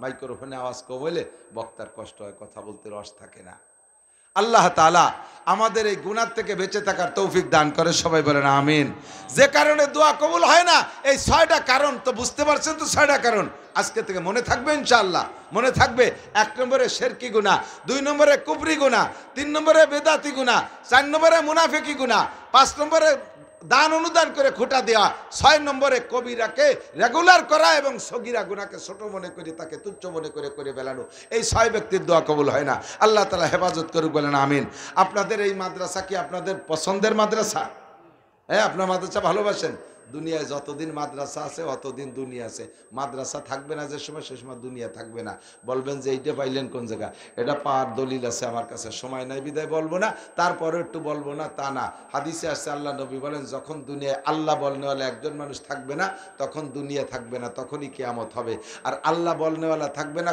মাইক্রোফোনে আওয়াজ কম হইলে বক্তার কষ্ট হয়, কথা বলতে রস থাকে না। আল্লাহ তাআলা আমাদের এই গুনাহ থেকে বেঁচে থাকার তৌফিক দান করে। সবাই বলেন আমিন। যে কারণে দোয়া কবুল হয় না, এই 6টা কারণ তো বুঝতে পারছেন তো? 6টা কারণ আজকে থেকে মনে থাকবে ইনশাআল্লাহ, মনে থাকবে। 1 নম্বরে শিরকি গুনাহ, 2 নম্বরে কুফরি গুনাহ, 3 নম্বরে বেদাতি গুনাহ, 4 নম্বরে মুনাফিকি গুনাহ, 5 নম্বরে দান অনুদান করে খোঁটা দেওয়া, 6 নম্বরে কবিরাকে রেগুলার করা এবং সগীরা গুনাহকে ছোট মনে করে তাকে তুচ্ছ মনে করে বেলানো। এই 6 ব্যক্তির দোয়া কবুল হয় না। আল্লাহ তাআলা হেফাজত করুক, বলেন আমিন। আপনাদের এই মাদ্রাসা কি আপনাদের পছন্দের মাদ্রাসা? হ্যাঁ, আপনার মাদ্রাসা ভালোবাসেন? দুনিয়ায় যতদিন মাদ্রাসা আছে অতদিন দুনিয়া আছে। মাদ্রাসা থাকবে না যে সময়, সে সময় দুনিয়া থাকবে না। বলবেন যে এইটা পাইলেন কোন জায়গা? এটা পাওয়ার দলিল আছে আমার কাছে, সময় নাই বিদায় বলবো না, তারপরে একটু বলবো না তা না। হাদিসে আসছে, আল্লাহ নবী বলেন যখন দুনিয়ায় আল্লাহ বলনেওয়ালা একজন মানুষ থাকবে না তখন দুনিয়া থাকবে না, তখনই কিয়ামত হবে। আর আল্লাহ বলনেওয়ালা থাকবে না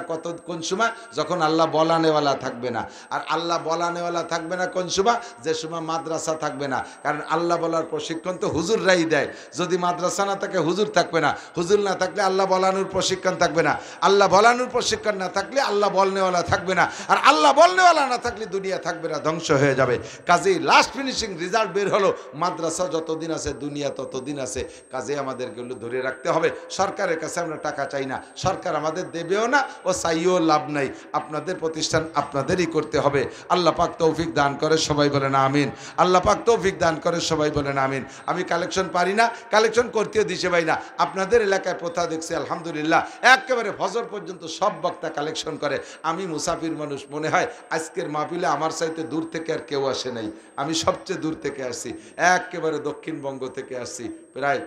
কোন সময়? যখন আল্লাহ বলানেওয়ালা থাকবে না। আর আল্লাহ বলানেওয়ালা থাকবে না কোন সময়? যে সময় মাদ্রাসা থাকবে না। কারণ আল্লাহ বলার প্রশিক্ষণ তো হুজুররাই দেয়। যদি মাদ্রাসা না থাকে হুজুর থাকবে না, হুজুর না থাকলে আল্লাহ বলানোর প্রশিক্ষণ থাকবে না, আল্লাহ বলানোর প্রশিক্ষণ না থাকলে আল্লাহ বলনেওয়ালা থাকবে না, আর আল্লাহ বলনেওয়ালা না থাকলে দুনিয়া থাকবে না, ধ্বংস হয়ে যাবে। কাজেই লাস্ট ফিনিশিং রেজাল্ট বের হলো, মাদ্রাসা যতদিন আছে দুনিয়া ততদিন আছে। কাজে আমাদেরকে ধরে রাখতে হবে। সরকারের কাছে আমরা টাকা চাই না, সরকার আমাদের দেবেও না, ও চাইও লাভ নাই। আপনাদের প্রতিষ্ঠান আপনাদেরই করতে হবে। আল্লাহ পাক তৌফিক দান করে, সবাই বলেন আমিন। আল্লাহ পাক তৌফিক দান করে, সবাই বলেন আমিন। আমি কালেকশন পারি না, কালেকশন করতেও দিশে পাই না। আপনাদের এলাকায় প্রথা দেখছি আলহামদুলিল্লাহ, একেবারে ফজর পর্যন্ত সব বক্তা কালেকশন করে। আমি মুসাফির মানুষ, মনে হয় আজকের মাহফিলে আমার চাইতে দূর থেকে আর কেউ আসে নাই, আমি সবচেয়ে দূর থেকে আসছি, একেবারে দক্ষিণবঙ্গ থেকে আসছি, প্রায়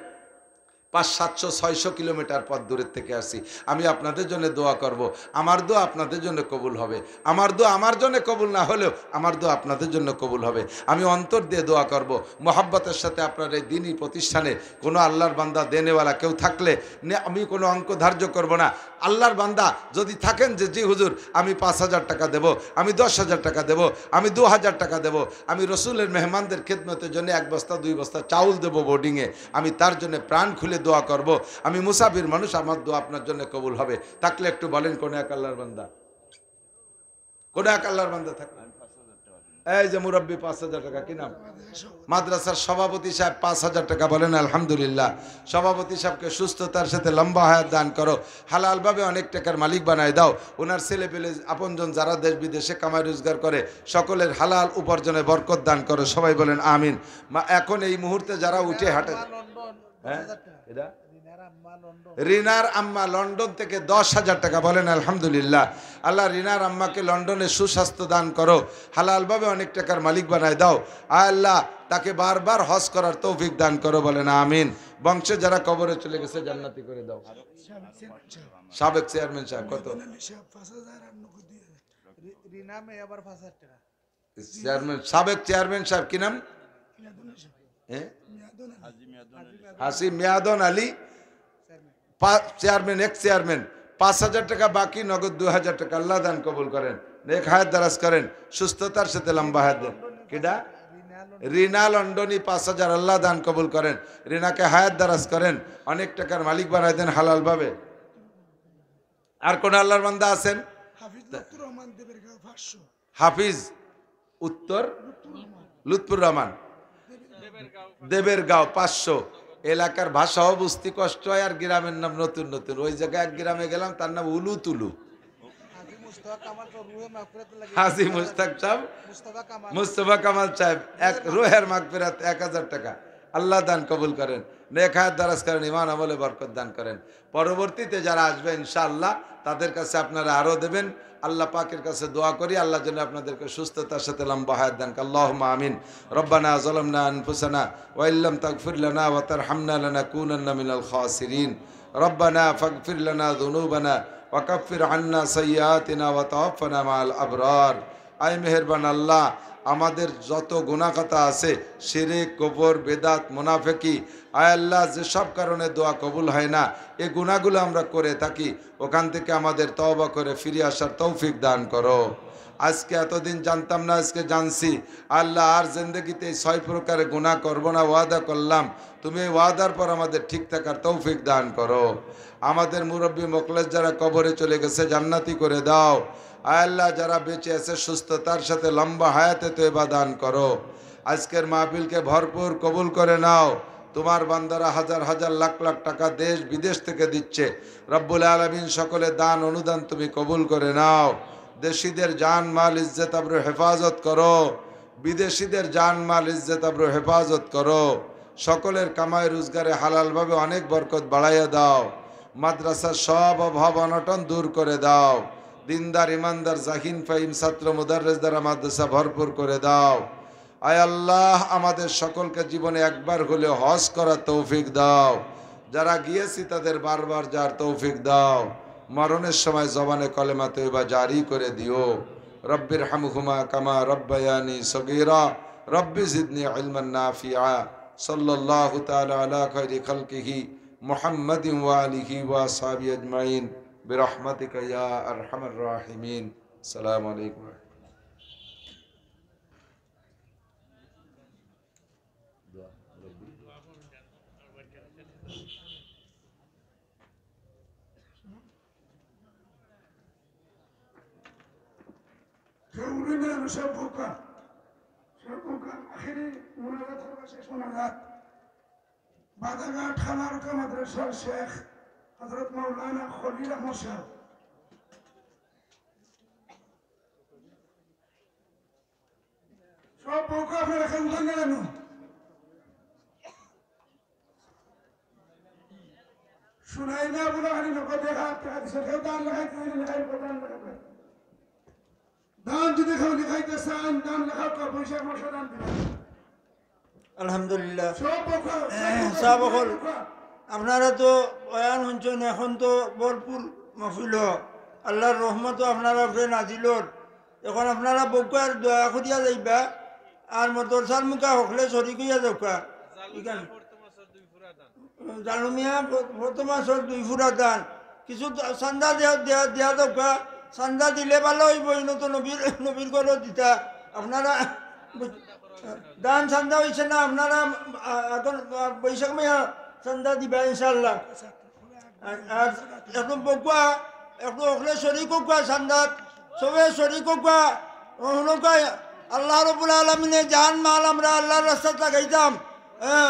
500-700-600 কিলোমিটার পথ দূরের থেকে আসি। আমি আপনাদের জন্য দোয়া করব, আমার দোয়া আপনাদের জন্য কবুল হবে। আমার দোয়া আমার জন্য কবুল না হলেও আমার দোয়া আপনাদের জন্য কবুল হবে। আমি অন্তর দিয়ে দোয়া করব, মোহাব্বতের সাথে আপনার এই দিনই প্রতিষ্ঠানে কোনো আল্লাহর বান্দা দেনেওয়ালা কেউ থাকলে আমি কোনো অঙ্ক ধার্য করব না। আল্লাহর বান্দা যদি থাকেন যে জি হুজুর আমি 5,000 টাকা দেব, আমি 10,000 টাকা দেব, আমি 2,000 টাকা দেব, আমি রসুলের মেহমানদের খেদমতের জন্য 1 বস্তা 2 বস্তা চাউল দেব বোর্ডিংয়ে, আমি তার জন্য প্রাণ খুলে দোয়া করব। আমি মুসাফির মানুষ, আমার দোয়া আপনার জন্য কবুল হবে। থাকলে একটু বলেন কোন এক আল্লাহর বান্দা, কোন এক আল্লাহর বান্দা থাকলে। এই যে মুরব্বী 5,000 টাকা, কি নাম? মাদ্রাসার সভাপতি সাহেব 5,000 টাকা, বলেন আলহামদুলিল্লাহ। সভাপতি সাহেবকে সুস্থতার সাথে লম্বা হায়াত দান করো, হালালভাবে অনেক টাকার মালিক বানায় দাও। ওনার ছেলে পেলে আপনজন যারা দেশ বিদেশে কামাই রোজগার করে সকলের হালাল উপার্জনে বরকত দান করো, সবাই বলেন আমিন। এখন এই মুহূর্তে যারা উঠে হাঁটে, হ্যাঁ এটা রিনার আম্মা লন্ডন থেকে 10,000 টাকা, বলেন আলহামদুলিল্লাহ। আল্লাহ রিনার আম্মাকে লন্ডনে সুস্বাস্থ্য দান করো, হালালভাবে অনেক টাকার মালিক বানায় দাও। আল্লাহ তাকে বারবার হজ করার তৌফিক দান করো, বলেন আমিন। বংশে যারা কবরে চলে গেছে জান্নাতি করে দাও। সাবেক চেয়ারম্যান সাহেব কত? সাবেক চেয়ারম্যান সাহেব কি নাম? হাসি মিয়াদন আলী চেয়ারম্যান, এক্স চেয়ারম্যান। 5,000 টাকা বাকি, নগদ 2,000 টাকা। আল্লাহ দান কবুল করেন, নেক হায়াত দারাজ করেন, সুস্থতার সাথে লম্বা হায়াত দেন। কেডা? রিনা লন্ডনী 5,000, আল্লাহ দান কবুল করেন, রিনাকে হায়াত দারাজ করেন, অনেক টাকার মালিক বানায় দেন হালাল ভাবে। আর কোন আল্লাহর বান্দা আছেন? হাফিজ উত্তর লুৎফুর রহমান দেবের গাঁও 500। এলাকার ভাষাও বুঝতে কষ্ট হয়, আর গ্রামের নাম নতুন নতুন। ওই জায়গায় এক গ্রামে গেলাম, তার নাম উলু তুলু। হাজি মুস্তাক সাহেব, মুস্তফা কামাল সাহেব, এক রুহের মাগফিরাত 1,000 টাকা। আল্লাহ দান কবুল করেন, নেক হায়াত দারাজ করেন, ঈমান আমলে বরকত দান করেন। পরবর্তীতে যারা আসবে ইনশাআল্লাহ তাদের কাছে আপনারা আরো দেবেন। আল্লাহ পাকের কাছে দোয়া করি আল্লাহ যেন আপনাদেরকে সুস্থতার সাথে লম্বা হায়াত দান করেন। আল্লাহুম্মা আমিন। রব্বানা যালামনা আনফুসানা ওয়া ইল্লাম তাগফির লানা ওয়া তারহামনা লানাকুনান্না মিনাল খাসিরিন। রব্বানা ফাগফির লানা যুনুবানা ওয়া কাফির আন্না সাইয়্যাতিনা ওয়া তাওয়াফানা মাআল আবরার। আয় মেহেরবান আল্লাহ, আমাদের যত গুনাহখাতা আছে, শিরক, কুফর, বেদাত, মুনাফিকি, আয় আল্লাহ যেসব কারণে দোয়া কবুল হয় না, এই গুনাহগুলো আমরা করে থাকি, ওখান থেকে আমাদের তওবা করে ফিরে আসার তৌফিক দান করো। আজকে এতদিন জানতাম না, আজকে জানছি আল্লাহ। আর জিন্দেগিতে 6 প্রকারের গুনাহ করব না ওয়াদা করলাম, তুমি এই ওয়াদার পর আমাদের ঠিক থাকার তৌফিক দান করো। আমাদের মুরব্বী মোখলেস যারা কবরে চলে গেছে জান্নাতি করে দাও। আল্লাহ যারা বেঁচে আছে সুস্থতার সাথে লম্বা হায়াতে তওবা দান করো। আজকের মাহফিলকে ভরপুর কবুল করে নাও। তোমার বান্দারা হাজার হাজার লাখ লাখ টাকা দেশ বিদেশ থেকে দিচ্ছে, রব্বুল আলামিন সকলের দান অনুদান তুমি কবুল করে নাও। দেশিদের জান মাল ইজ্জত আবরু হেফাজত করো, বিদেশিদের জান মাল ইজ্জত আবরু হেফাজত করো। সকলের কামাই রোজগারে হালালভাবে অনেক বরকত বাড়াইয়া দাও। মাদ্রাসার সব অভাব অনটন দূর করে দাও। দিনদার ইমানদার জাহিন ফাহিম ছাত্র মুদাররিস দ্বারা মাদ্রাসা ভরপুর করে দাও। আয় আল্লাহ আমাদের সকলকে জীবনে একবার হলে হজ করার তৌফিক দাও। যারা গিয়েছি তাদের বারবার যার তৌফিক দাও। মরণের সময় জবানে কলেমা তয়বা জারি করে দিও। রব্বির হামহুমা কামা রব্বায়ানি সগীরা রব্বি জিদনি ইলমান নাফিআ। সাল্লাল্লাহু তাআলা আলা খায়রি খালকিহি মুহাম্মাদিন ওয়া আলিহি ওয়া আসহাবিহি আজমাইন বিরহমাতিকা ইয়া আরহামার রাহিমিন। আসসালামু আলাইকুম। বাদাঘাট খানারকা মাদ্রাসার শেখ হযরত মাওলানা খলিল আহমদ সাহেব সব পক্ষ আপনারা এখন গেলেন শুনাই না বলে হারি লোক দেখা কেউ দান লেখাইতে লেখাই দান লেখাবে দান যদি কেউ লেখাইতে চান দান লেখা পয়সা মশা দান দিবেন আলহামদুলিল্লাহ সব পক্ষ সাহাবকল আপনারা তো বয়ান শুনছেন এখন তো ভরপুর মহফিল আল্লাহর রহমত আপনারা উপরে নাজিলর এখন আপনারা বকুয়ার দয়া করিয়া যাইবা আর মদরসার মুখা হকলে সরি করিয়া যাওকা জালুমিয়া প্রথম মাসের 2 ফুরা দান কিছু চান্দা দিয়া যাওকা চান্দা দিলে ভালো হইব তো নবীর ঘরও দিতা আপনারা দান চান্দা হয়েছে না আপনারা এখন বৈশাখ মাইয়া চান্দা দিবা ইনশাল্লাহ আর এখন বকুয়া এখন ওখানে শরিক কোয়া চান্দাত সবে শরিক কোয়া হনুকা আল্লাহ রবুল আলমিনে জান মাল আমরা আল্লাহর রাস্তাত লাগাইতাম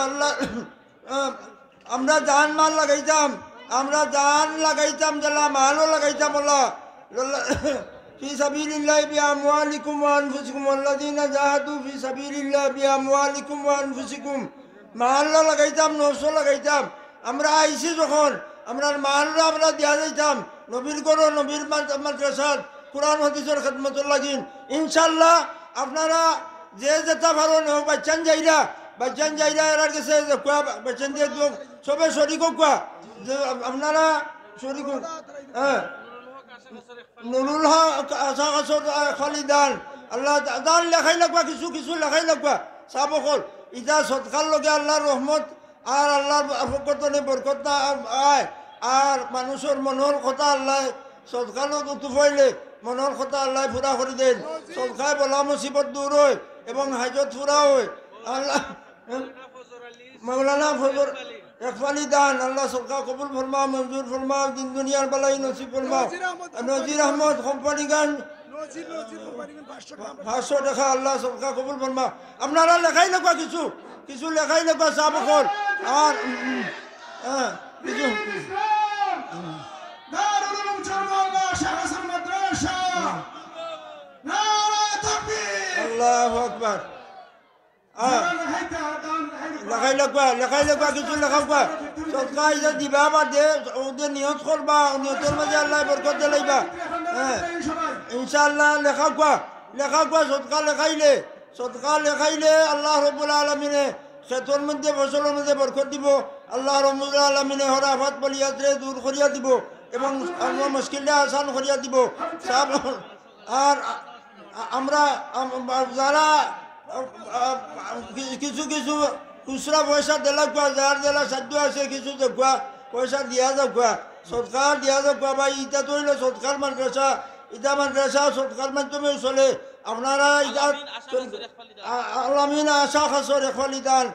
আল্লাহ আমরা জান মাল লাগাইতাম আমরা জান লাগাইতাম জালা মালও লাগাইতাম আল্লাহ في سبيل الله بأموالكم وأنفسكم والذين جاهدوا في سبيل الله بأموالكم وأنفسكم মাল্লা লাগাইতাম নশো লাগাইতাম আমরা আইসি যখন আমরা মাল্লা আমরা দিয়া যাইতাম নবীর করো নবীর মাদ্রাসার কোরআন হাদিসের খেদমতর লাগিন ইনশাল্লাহ আপনারা যে যেটা ভালো নেও বাচ্চান যাইরা এরার কাছে বাচ্চান দিয়ে সবে শরিক কোয়া যে আপনারা শরিক হ্যাঁ নুরুল হক আশা কাছর খালিদান আল্লাহ দান লেখাই লাগবা কিছু লেখাই লাগবা সাবকল ইটা সৎকার লগে আল্লাহর রহমত আর আল্লাহর ফকতনে বরকত না আয় আর মানুষের মনের কথা আল্লাহ সৎকারত উতুফাইলে মনের কথা আল্লাহ পুরা করে দেন সৎকায় বলা মুসিবত দূর হয় এবং হাজত পুরা হয় আল্লাহ মৌলানা ফজর একফালি দান আল্লাহ সরকার কবুল ফরমা মঞ্জুর ফরমা দিন দুনিয়ার বালাই নসিব ফরমা নজির আহমদ কোম্পানি গান 500 টাকা আল্লাহ সরকার কবুল ফরমা আপনারা লেখাই লাগবা কিছু লেখাই লাগবা সাবকল আর কিছু দারুল উলুম জামাআল্লাহ শেখ হাসান মাদ্রাসা নারে তাকবীর আল্লাহু আকবার লেখাই লাগবা কিছু লেখাবা সৎকা ইজা দিবা বাদে ওদের নিয়ত করবা নিয়তের মাঝে আল্লাহ বরকত দিলাইবা হ্যাঁ ইনশাআল্লাহ লেখাবা সৎকা লেখাইলে আল্লাহ রব্বুল আলামিনে ক্ষেত্রের মধ্যে ফসলের মধ্যে বরকত দিব আল্লাহ রব্বুল আলামিনে হরাফাত বলিয়াতে দূর করিয়া দিব এবং মুশকিলটা আসান করিয়া দিব সব আর আমরা যারা কিছু খুচরা পয়সা দিলা কোয়া যার দিলা সাধ্য আছে কিছু দেখুয়া পয়সা দিয়া যাওয়া সৎকার দিয়া যাওয়া বা ইটা তো হইল সৎকার মাদ্রাসা ইটা মাদ্রাসা সৎকার মাধ্যমেও চলে আপনারা ইটা আলামিন আশা খাসর এখলি দান